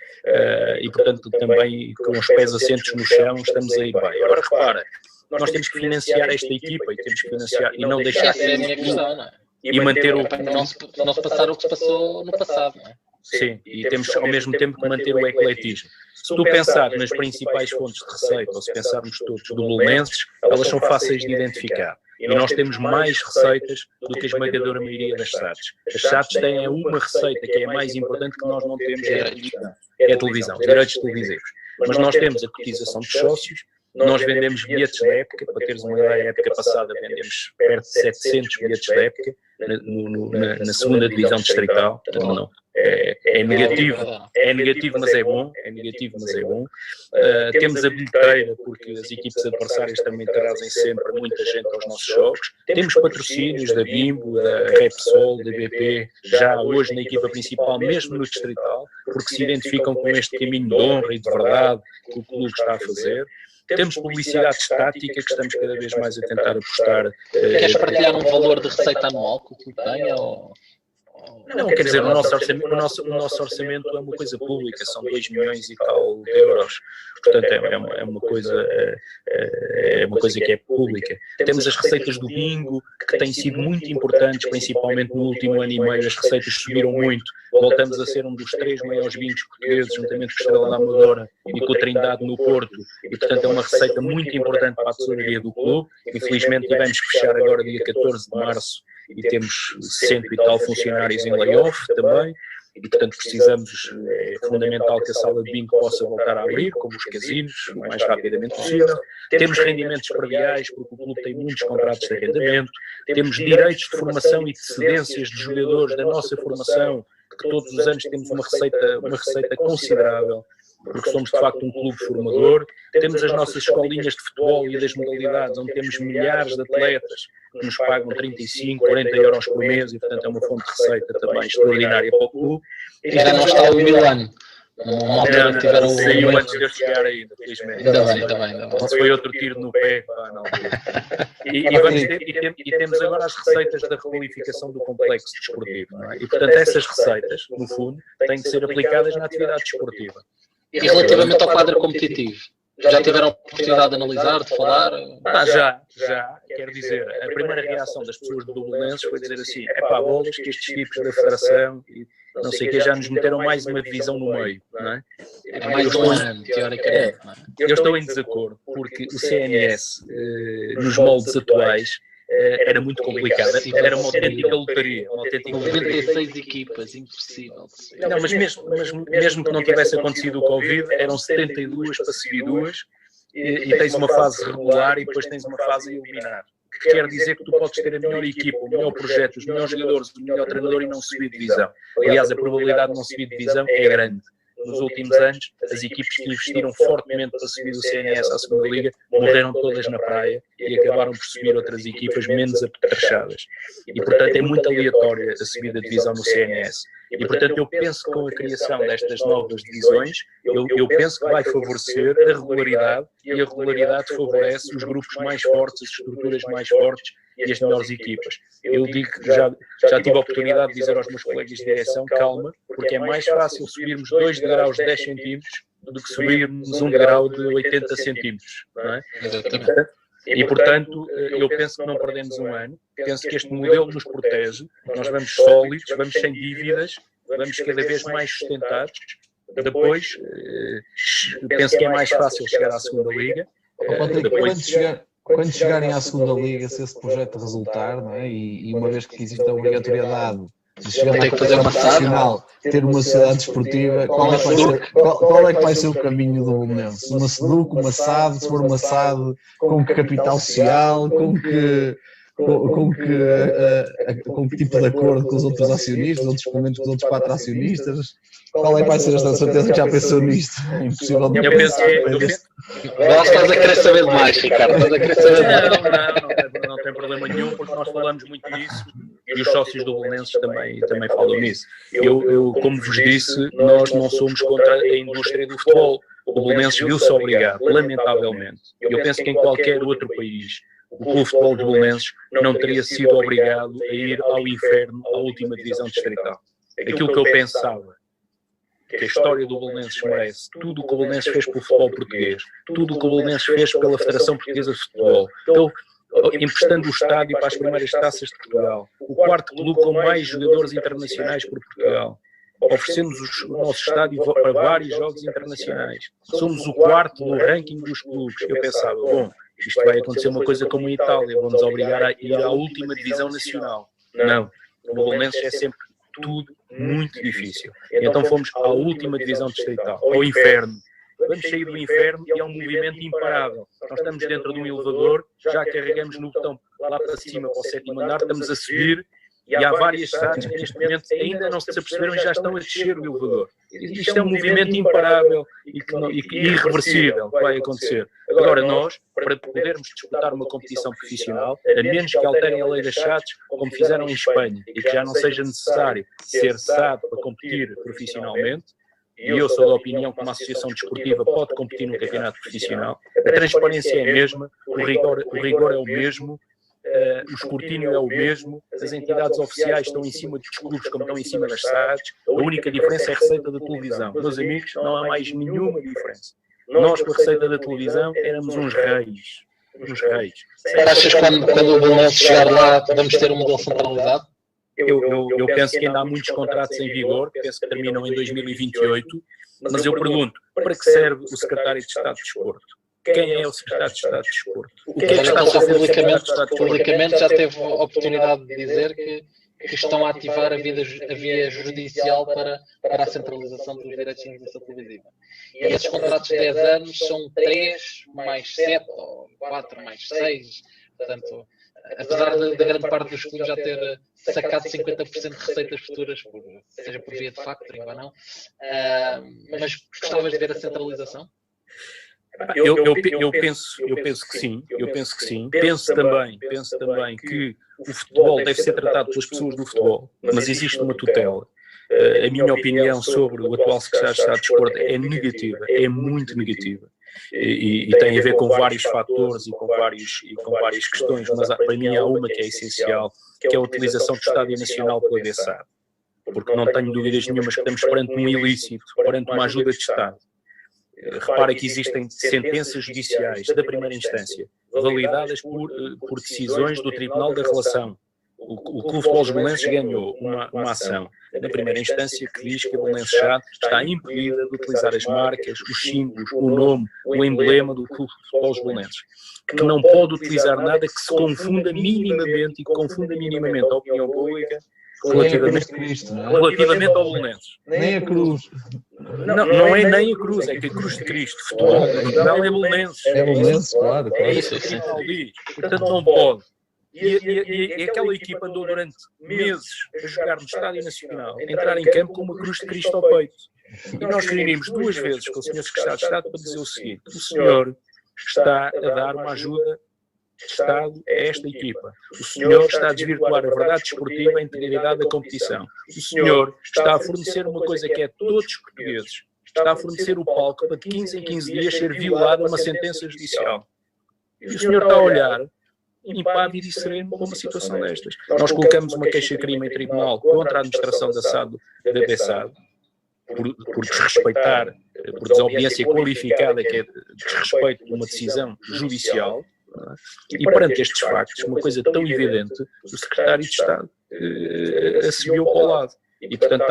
e portanto também com os pés assentos no chão estamos aí bem. Agora repara, nós temos que financiar esta equipa e temos que financiar e não deixar essa é a minha questão, não é? E manter o... Para não se passar o que se passou no passado, não é? Sim, e temos ao mesmo tempo que manter o ecletismo. Se tu pensar nas principais fontes de receita, ou se pensarmos todos do Belenenses, elas são fáceis de identificar. E nós temos mais receitas do que a esmagadora maioria das SADs. As SADs têm uma receita que é a mais importante que nós não temos, é a televisão, os direitos televisivos. Mas nós temos a cotização dos sócios, nós vendemos bilhetes da época, para teres uma ideia, a época passada vendemos perto de 700 bilhetes da época, na segunda divisão distrital, portanto não. É é negativo, mas é bom. Temos a bilheteira, porque as equipes adversárias também trazem sempre muita gente aos nossos jogos. Temos patrocínios da Bimbo, da Repsol, da BP, já hoje na equipa principal, mesmo no distrital, porque se identificam com este caminho de honra e de verdade que o clube está a fazer. Temos publicidade estática, que estamos cada vez mais a tentar apostar. Queres partilhar um valor de receita anual que o clube tenha? Não, quer dizer, o nosso orçamento é uma coisa pública, são 2 milhões e tal de euros. Portanto, é uma coisa que é pública. Temos as receitas do bingo, que têm sido muito importantes, principalmente no último ano e meio. As receitas subiram muito. Voltamos a ser um dos 3 maiores bingos portugueses, juntamente com a Estrela da Amadora e com a Trindade no Porto. E, portanto, é uma receita muito importante para a tesouraria do clube. Infelizmente, tivemos que fechar agora dia 14 de março e temos 100 e tal funcionários em layoff também. E, portanto, é fundamental que a sala de bingo possa voltar a abrir, como os casinos, o mais rapidamente possível. Temos rendimentos prediais, porque o clube tem muitos contratos de arrendamento. Temos direitos de formação e de cedências de jogadores da nossa formação, que todos os anos temos uma receita considerável, porque somos de facto um clube formador. Temos as nossas escolinhas de futebol e das modalidades, onde temos milhares de atletas que nos pagam 35, 40 euros por mês e, portanto, é uma fonte de receita também extraordinária para o clube. Já não está o Milan. Uma altura que tiveram o... Saiu antes de eu chegar ainda, felizmente. Ainda bem. Não foi outro tiro no pé, pá, não. E temos agora as receitas da requalificação do complexo desportivo, não é? E, portanto, essas receitas, no fundo, têm de ser aplicadas na atividade desportiva. E relativamente ao quadro competitivo? Já tiveram a oportunidade de analisar, de falar? Já. Quero dizer, a primeira reação das pessoas do Belenenses foi dizer assim, bolas, que estes tipos da federação e não sei o que já nos meteram mais uma divisão no meio, não é? É mais um ano, teoricamente. Eu estou em desacordo, porque o CNS, nos moldes atuais, era muito complicado, era uma autêntica lotaria. 96 equipas, impossível. Não, mas mesmo que não tivesse acontecido o Covid, eram 72 para subir 2 e tens uma fase regular e depois tens uma fase a eliminar. Que quer dizer que tu podes ter a melhor equipa, o melhor projeto, os melhores jogadores, o melhor treinador e não subir divisão. Aliás, a probabilidade de não subir divisão é grande. Nos últimos anos, as equipes que investiram fortemente para subir do CNS à segunda Liga morreram todas na praia e acabaram por subir outras equipas menos apetrechadas. E, portanto, é muito aleatória a subida de divisão no CNS. E, portanto, eu penso que com a criação destas novas divisões, eu penso que vai favorecer a regularidade e a regularidade favorece os grupos mais fortes, as estruturas mais fortes e as melhores equipas. Eu digo que já tive a oportunidade de dizer aos meus colegas de direção, calma, porque é mais fácil subirmos 2 degraus de 10 centímetros do que subirmos um degrau de 80 centímetros, não é? E, portanto, eu penso que não perdemos um ano, penso que este modelo nos protege, nós vamos sólidos, vamos sem dívidas, vamos cada vez mais sustentados. Depois, penso que é mais fácil chegar à segunda Liga. Quando chegarem à segunda Liga, se esse projeto resultar, não é? E uma vez que existe a obrigatoriedade de chegar à competição profissional, ter uma sociedade desportiva, qual é que vai ser o caminho do Belenenses? Uma SEDUC, uma SAD, se for uma SAD com que capital social, com que tipo de acordo com os outros acionistas, outros pelo com os outros 4 acionistas? Qual é que vai ser esta certeza que já pensou nisto? É impossível de pensar. Agora estás a querer saber demais, Ricardo. Não tem problema nenhum, porque nós falamos muito disso e os sócios do Belenenses também falam nisso. Eu, como vos disse, nós não somos contra a indústria do futebol. O Belenenses viu-se obrigado, lamentavelmente. Eu penso que em qualquer outro país o Clube de Futebol de Belenenses não teria sido obrigado a ir ao inferno, à última divisão distrital. Aquilo que eu pensava, que a história do Belenenses merece, tudo o que o Belenenses fez pelo futebol português, tudo o que o Belenenses fez pela Federação Portuguesa de Futebol, emprestando o estádio para as primeiras taças de Portugal, o 4º clube com mais jogadores internacionais por Portugal, oferecemos o nosso estádio para vários jogos internacionais, somos o 4º no ranking dos clubes. Eu pensava, bom, isto vai acontecer uma coisa como em Itália, vão-nos obrigar a ir à última divisão nacional. Não, no Belenenses é sempre tudo muito difícil. Então fomos à última divisão distrital, ao inferno. Vamos sair do inferno e é um movimento imparável. Nós estamos dentro de um elevador, já carregamos no botão lá para cima, para o 7º andar, estamos a subir E há várias SADs que neste momento ainda não se aperceberam e já estão a descer o elevador. Isto é um movimento imparável e irreversível que vai acontecer. Agora nós, para podermos disputar uma competição profissional, a menos que alterem a lei das SADs, como fizeram em Espanha, e que já não seja necessário ser SAD para competir profissionalmente, e eu sou da opinião que uma associação desportiva pode competir num campeonato profissional, a transparência é a mesma, o rigor é o mesmo, o escrutínio é o mesmo, as entidades oficiais estão em cima dos clubes como estão em cima das SADs, a única diferença é a receita da televisão. Meus amigos, não há mais nenhuma diferença. Nós, com a receita da televisão, éramos uns reis. Achas que quando o Belenenses chegar lá vamos ter um modelo centralizado? Eu penso que ainda há muitos contratos em vigor, penso que terminam em 2028, mas eu pergunto, para que serve o Secretário de Estado de Desporto? Quem é o Secretário de Estado de Desporto? O que é que está a fazer publicamente já teve a oportunidade de dizer que estão a ativar a via judicial para a centralização dos direitos de transmissão televisiva. E esses contratos de 10 anos são 3 mais 7, ou 4 mais 6, portanto, apesar da grande parte dos clubes já ter sacado 50% de receitas futuras, seja por via de factoring ou não, mas gostavas de ver a centralização? Eu penso que sim, Penso também que o futebol deve ser tratado pelas pessoas do futebol, mas existe uma tutela. A minha opinião sobre o atual Secretário de Estado de Desporto é negativa, é muito negativa. E tem a ver com vários fatores e com várias questões, mas para mim há uma que é essencial, que é a utilização do Estádio Nacional pela DSAD. Porque não tenho dúvidas nenhumas que estamos perante um ilícito, perante uma ajuda de Estado. Repara que existem sentenças judiciais da primeira instância, validadas por decisões do Tribunal da Relação. O Clube de Futebol Belenenses ganhou uma ação na primeira instância que diz que a Belenenses está impedida de utilizar as marcas, os símbolos, o nome, o emblema do Clube de Futebol Belenenses, que não pode utilizar nada que se confunda minimamente a opinião pública relativamente ao Belenenses. Nem a cruz. Não é nem a cruz, é que a cruz de Cristo, futebol nacional é Belenenses. É Belenenses, claro. É isso que o Tribunal diz. Portanto, não pode. E aquela equipa andou durante meses a jogar no Estádio Nacional, a entrar em campo com uma cruz de Cristo ao peito. E nós reunimos 2 vezes com o Sr. Secretário de Estado para dizer o seguinte: o senhor está a dar uma ajuda de Estado a esta equipa. O senhor está a desvirtuar a verdade desportiva e a integridade da competição. O senhor está a fornecer uma coisa que é todos os portugueses. Está a fornecer o palco para de 15 em 15 dias ser violada uma sentença judicial. E o senhor está a olhar impávido e sereno para uma situação destas. Nós colocamos uma queixa-crime em tribunal contra a administração da SAD, da DSAD, por desrespeitar, por desobediência qualificada, que é desrespeito de uma decisão judicial. E perante estes factos, uma coisa tão evidente, o Secretário de Estado assumiu para o lado. E, portanto,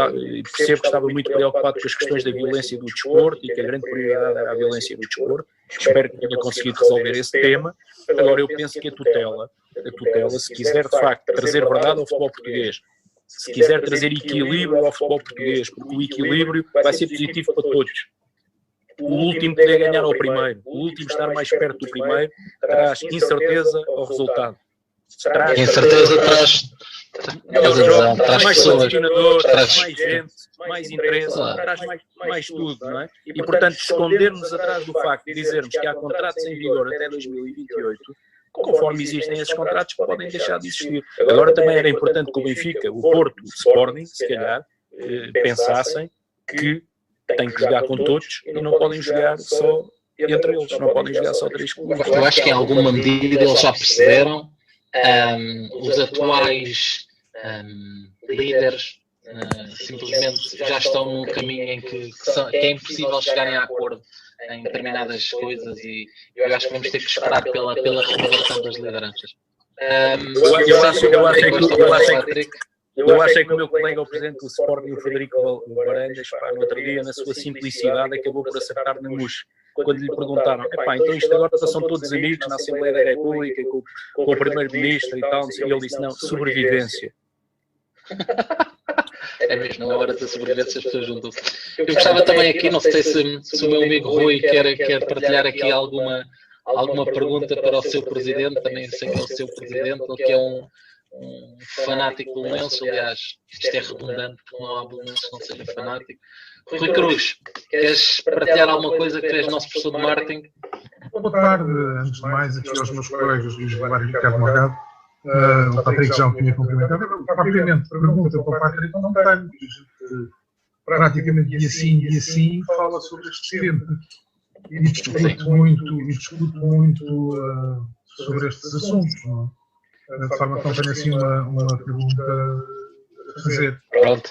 percebo que estava muito preocupado com as questões da violência do desporto e que a grande prioridade era a violência do desporto. Espero que tenha conseguido resolver esse tema. Agora, eu penso que a tutela, se quiser, de facto, trazer verdade ao futebol português, se quiser trazer equilíbrio ao futebol português, porque o equilíbrio vai ser positivo para todos. O último poder ganhar ao primeiro, o último estar mais perto do primeiro, traz incerteza ao resultado. Incerteza traz mais pessoas, patrocinadores, traz mais gente, mais interesse, traz mais tudo, não é? E, portanto, escondermos atrás do facto de dizermos que há contratos em vigor até 2028, conforme existem esses contratos, podem deixar de existir. Agora também era importante que o Benfica, o Porto, o Sporting, se calhar, pensassem que têm que jogar com todos e não podem jogar só entre eles, não podem jogar só 3 clubes. Eu acho que em alguma medida eles já perceberam. Os atuais líderes simplesmente já estão num caminho em que é impossível chegarem a acordo em determinadas coisas e eu acho que vamos ter que esperar pela renovação das lideranças. Eu achei que o meu colega, o presidente do Sporting, o Frederico Varandas, no outro dia, na sua simplicidade, acabou por acertar na mousse. Quando lhe perguntaram, então isto agora são todos amigos na Assembleia da República, com o Primeiro-Ministro e tal, e ele disse, não, sobrevivência. É mesmo, na hora da sobrevivência as pessoas juntam-se. Eu gostava também aqui, não sei se o meu amigo Rui quer partilhar aqui alguma pergunta para o seu presidente, também sei que é o seu presidente, ele que é um um fanático belenense, aliás, isto é redundante, porque não há belenense que não seja fanático. Rui Cruz, queres partilhar alguma coisa que és nosso professor de marketing? Boa tarde, antes de mais, aqui aos meus colegas Luís Valário e Ricardo Morgado. O Patrick já o tinha cumprimentado. Propriamente, pergunta para o Patrick, não tenho. Praticamente dia sim, fala sobre este tema. E discute muito sobre estes assuntos, não é? De forma que não tenho assim uma pergunta a fazer. Pronto.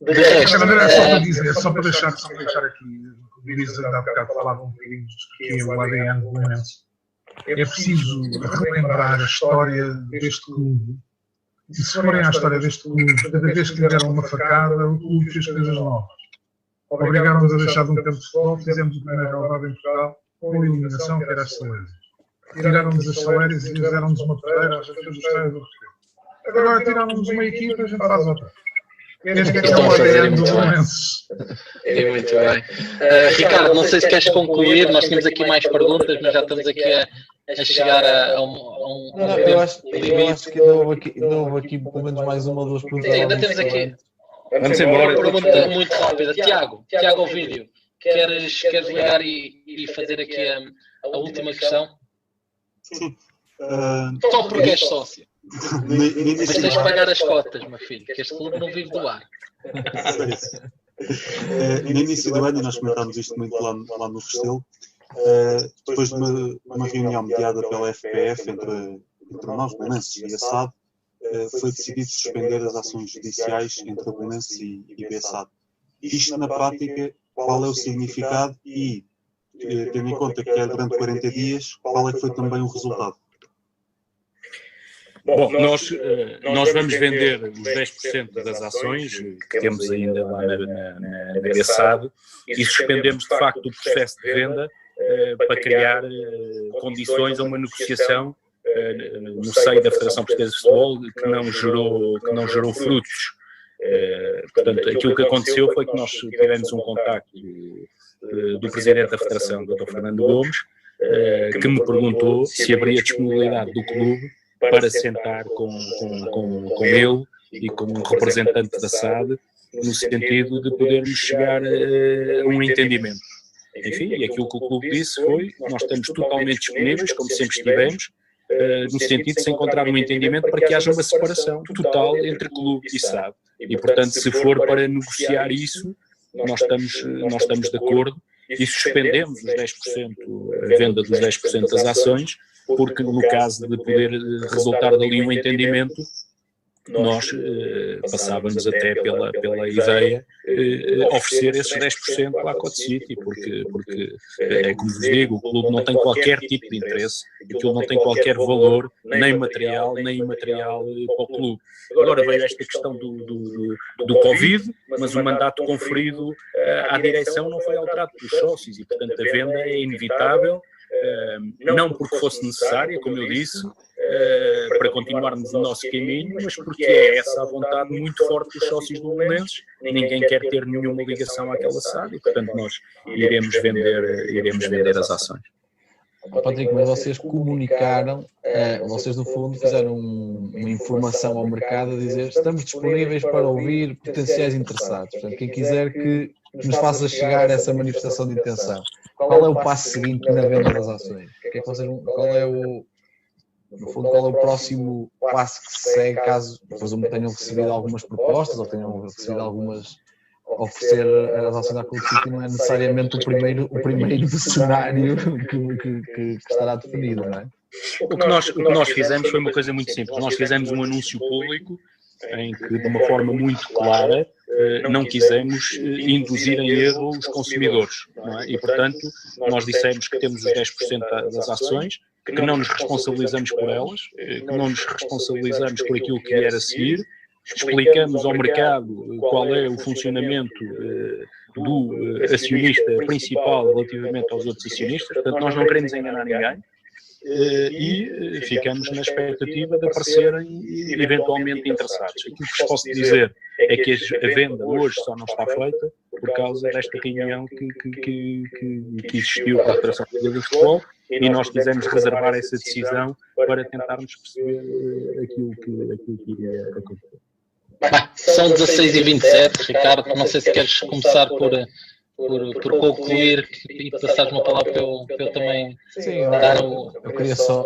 De resto, só para deixar aqui, o Luís há bocado falava um bocadinho do que é o ADN do Belenense. É preciso relembrar a história deste clube. E se forem à história deste clube, cada vez que lhe deram uma facada, o clube fez coisas novas. Obrigaram-nos a deixar de um campo de futebol, fizemos o primeiro rodada em Portugal com a eliminação, que era as saleiras. Tiraram-nos as saleiras e fizeram-nos uma pedreira, às vezes os estádios do Restelo. Agora tiraram-nos uma equipa, a gente faz outra. Este é o ADN do Belenenses. Muito bem. Ricardo, não sei se queres concluir, nós tínhamos aqui mais perguntas, mas já estamos aqui a chegar a um eu acho que ainda houve aqui pelo menos mais uma ou duas perguntas. Ainda temos aqui Vamos embora. uma pergunta muito rápida. Tiago Ovídio, queres ligar e fazer aqui a última questão? Sim. Só porque és sócio. Mas Mas tens de pagar as cotas, meu filho, que este clube não vive do ar. No início do ano, e nós comentámos isto muito lá no Restelo, depois de uma reunião mediada pela FPF entre nós, Belenenses e a SAD, foi decidido suspender as ações judiciais entre a Belenenses e a SAD. Isto, na prática, qual é o significado e, tendo em conta que é durante 40 dias, qual é que foi também o resultado? Bom, nós vamos vender os 10% das ações que temos ainda lá na BSAD e suspendemos de facto o processo de venda para criar condições a uma negociação no seio da Federação Portuguesa de Futebol que não gerou frutos. Portanto, aquilo que aconteceu foi que nós tivemos um contacto do Presidente da Federação, Dr. Fernando Gomes, que me perguntou se haveria disponibilidade do clube para sentar com ele e com um representante da SAD, no sentido de podermos chegar a um entendimento. Enfim, e aquilo que o clube disse foi: nós estamos totalmente disponíveis, como sempre estivemos, no sentido de se encontrar um entendimento para que haja uma separação total entre clube e SAD. E, portanto, se for para negociar isso, nós estamos de acordo e suspendemos os 10%, a venda dos 10% das ações, porque no caso de poder resultar dali um entendimento, nós passávamos até pela ideia oferecer esses 10% à Code City, porque é como vos digo, o clube não tem qualquer tipo de interesse, aquilo não tem qualquer valor, nem material, nem imaterial para o clube. Agora veio esta questão do Covid, mas o mandato conferido à direção não foi alterado pelos sócios e, portanto, a venda é inevitável. Não porque fosse necessária, como eu disse, para continuarmos o nosso caminho, mas porque é essa a vontade muito forte dos sócios do Belenenses. Ninguém quer ter nenhuma ligação àquela SAD e, portanto, nós iremos vender as ações. Patrick, mas vocês comunicaram, vocês no fundo fizeram uma informação ao mercado a dizer: estamos disponíveis para ouvir potenciais interessados. Portanto, quem quiser que nos faça chegar essa manifestação de intenção. Qual é o passo seguinte na venda das ações? Qual é o próximo passo que se segue, caso presumo tenham recebido algumas propostas ou tenham recebido algumas? Oferecer as ações à Code City não é necessariamente o primeiro cenário que estará definido, não é? O que nós fizemos foi uma coisa muito simples. Nós fizemos um anúncio público em que, de uma forma muito clara, não quisemos induzir em erro os consumidores, não é? E, portanto, nós dissemos que temos os 10% das ações, que não nos responsabilizamos por elas, que não nos responsabilizamos por aquilo que vier a seguir. Explicamos ao mercado qual é o funcionamento do acionista principal relativamente aos outros acionistas. Portanto, nós não queremos enganar ninguém e ficamos na expectativa de aparecerem eventualmente interessados. Aquilo que vos posso dizer é que a venda hoje só não está feita por causa desta reunião que existiu com a Federação Portuguesa de Futebol, e nós quisemos reservar essa decisão para tentarmos perceber aquilo que iria acontecer. São 16h27, Ricardo, não sei se queres começar por concluir e passares uma palavra para eu também dar o... Eu queria só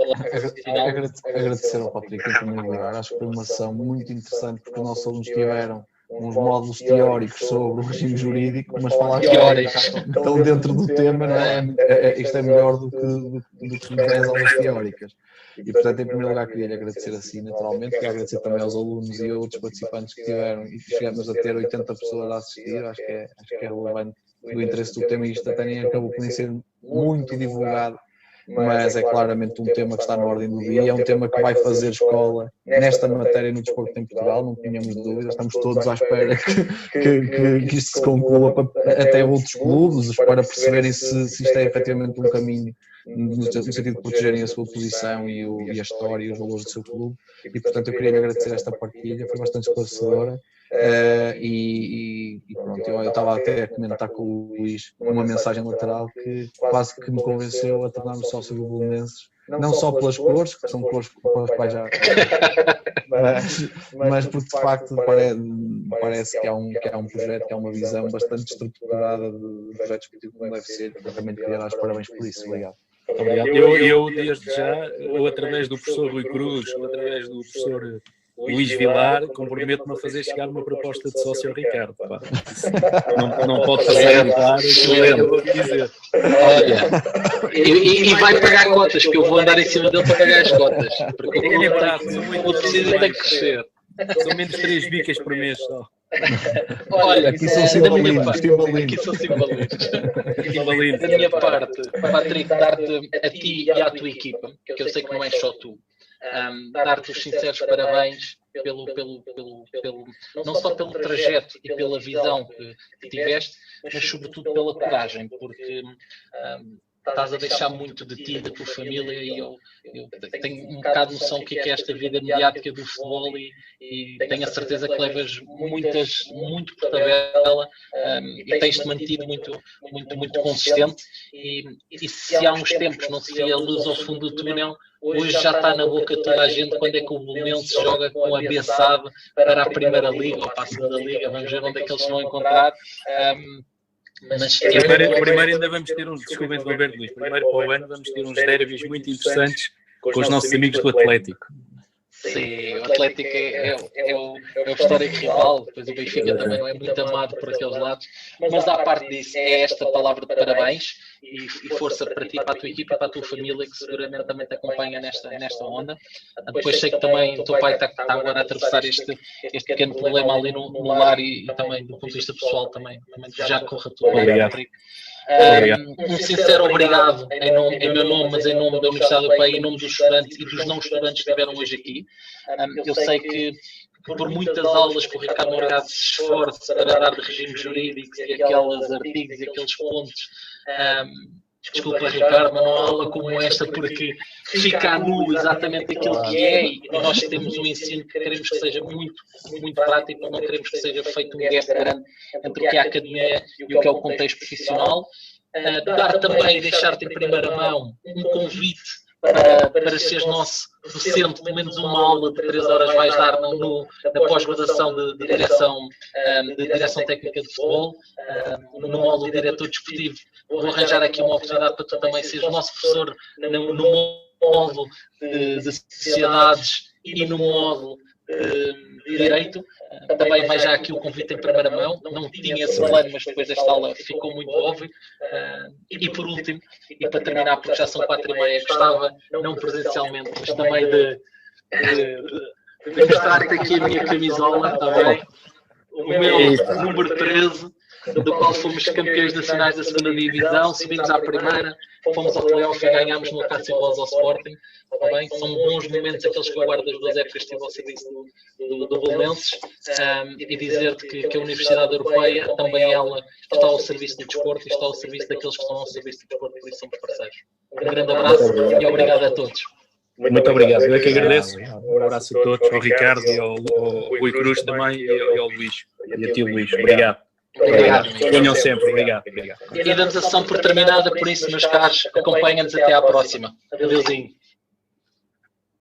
agradecer ao Patrick em primeiro lugar. Acho que foi uma sessão muito interessante, porque os nossos alunos tiveram uns módulos teóricos sobre o regime jurídico, mas falar estão dentro do tema, não é? Isto é melhor do que 10 aulas teóricas. E, portanto, em primeiro lugar, queria agradecer assim, naturalmente, queria agradecer também aos alunos e a outros participantes que tiveram, e chegamos a ter 80 pessoas a assistir. Acho que é relevante do interesse do tema, e isto até nem acabou por nem ser muito divulgado, mas é claramente um tema que está na ordem do dia, é um tema que vai fazer escola nesta matéria no desporto em Portugal, não tínhamos dúvidas, estamos todos à espera que isto se conclua até outros clubes, para perceberem se isto é efetivamente um caminho no sentido de protegerem a sua posição e a história e os valores do seu clube, e portanto eu queria lhe agradecer esta partilha, foi bastante esclarecedora. E pronto, eu estava até a comentar com o Luís uma mensagem lateral que quase que me convenceu a tornar-me sócio do Belenenses, não só pelas cores, que são cores pelas quais já mas porque de facto parece que há um projeto, que há uma visão bastante estruturada de projetos esportivos como deve ser. Eu também queria dar os parabéns por isso. Obrigado. Obrigado. Eu desde já, através do professor Rui Cruz, através do professor Luís Vilar, comprometo-me a fazer chegar uma proposta de sócio ao Ricardo. Pá. Não pode fazer claro o que eu vou dizer. Olha, e vai pagar cotas, que eu vou andar em cima dele para pagar as cotas. Porque o preciso tem que crescer. São menos 3 bicas por mês só. Olha, aqui são simbolinos. Aqui são simbolinos. Da minha parte, Patrick, dar-te a ti e à tua equipa, que eu sei que não és só tu, dar-te os sinceros parabéns não só pelo trajeto e pela visão que tiveste, mas sobretudo pela coragem, porque estás a deixar muito de ti e da tua família, e eu tenho um bocado de noção do que é esta vida mediática do futebol, e tenho a certeza que levas muito por tabela, e tens-te mantido muito consistente, e se há uns tempos não se via a luz ao fundo do túnel, hoje já está na boca de toda a gente quando é que o Belenenses joga com a Bessade para a Primeira Liga ou para a Segunda Liga. Vamos ver onde é que eles vão encontrar. Mas primeiro ainda vamos ter uns, desculpa interromper, Luís, primeiro para o ano vamos ter uns derbys muito interessantes com os nossos amigos do Atlético. Sim, o Atlético é o histórico rival, depois o Benfica também não é muito amado por aqueles lados, mas à parte disso, é esta palavra de parabéns e força para ti, para a tua equipa e para a tua família, que seguramente também te acompanha nesta onda. Depois sei que também o teu pai está agora a atravessar este pequeno problema ali no lar, e também do ponto de vista pessoal também já corra tudo bem, Patrick. Um sincero obrigado em meu nome, mas em nome da Universidade Europeia, em nome dos estudantes e dos não estudantes que estiveram hoje aqui. Eu sei que por muitas aulas que o Ricardo Morgado se esforça para dar de regimes jurídicos e aqueles artigos e aqueles pontos, desculpa, Ricardo, mas não há aula como esta, porque fica a nu exatamente aquilo que é, e nós temos um ensino que queremos que seja muito prático, não queremos que seja feito um gap grande entre o que é a academia e o que é o contexto profissional. Dar também e deixar-te em primeira mão um convite para seres nosso docente, pelo menos uma aula de 3 horas vais dar na pós-graduação de direção técnica de futebol, no módulo de diretor desportivo. Vou arranjar aqui uma oportunidade para tu também seres nosso professor no módulo de sociedades e no módulo de direito. Também vai já aqui o convite em primeira mão, não tinha esse plano, mas depois desta aula ficou muito óbvio. E por último, e para terminar, porque já são 4h30, gostava, não presencialmente, mas também de mostrar-te aqui a minha camisola, também, o meu número 13, do qual fomos campeões nacionais da segunda divisão, subimos à primeira, fomos ao playoff e ganhámos no Cássio Boas ao Sporting. Também são bons momentos aqueles que eu guardo das 2 épocas que estive ao serviço do Belenenses, e dizer-te que a Universidade Europeia também ela está ao serviço do desporto e está ao serviço daqueles que estão ao serviço do desporto, por isso somos parceiros. Um grande abraço e obrigado a todos. Muito obrigado, eu é que agradeço. Um abraço a todos, ao Ricardo e ao Rui Cruz também, e ao Luís, e a ti, Luís. Obrigado. Obrigado. Venham sempre. Obrigado. E damos a sessão por terminada, por isso, meus caros, acompanhem-nos até à próxima. Adeusinho.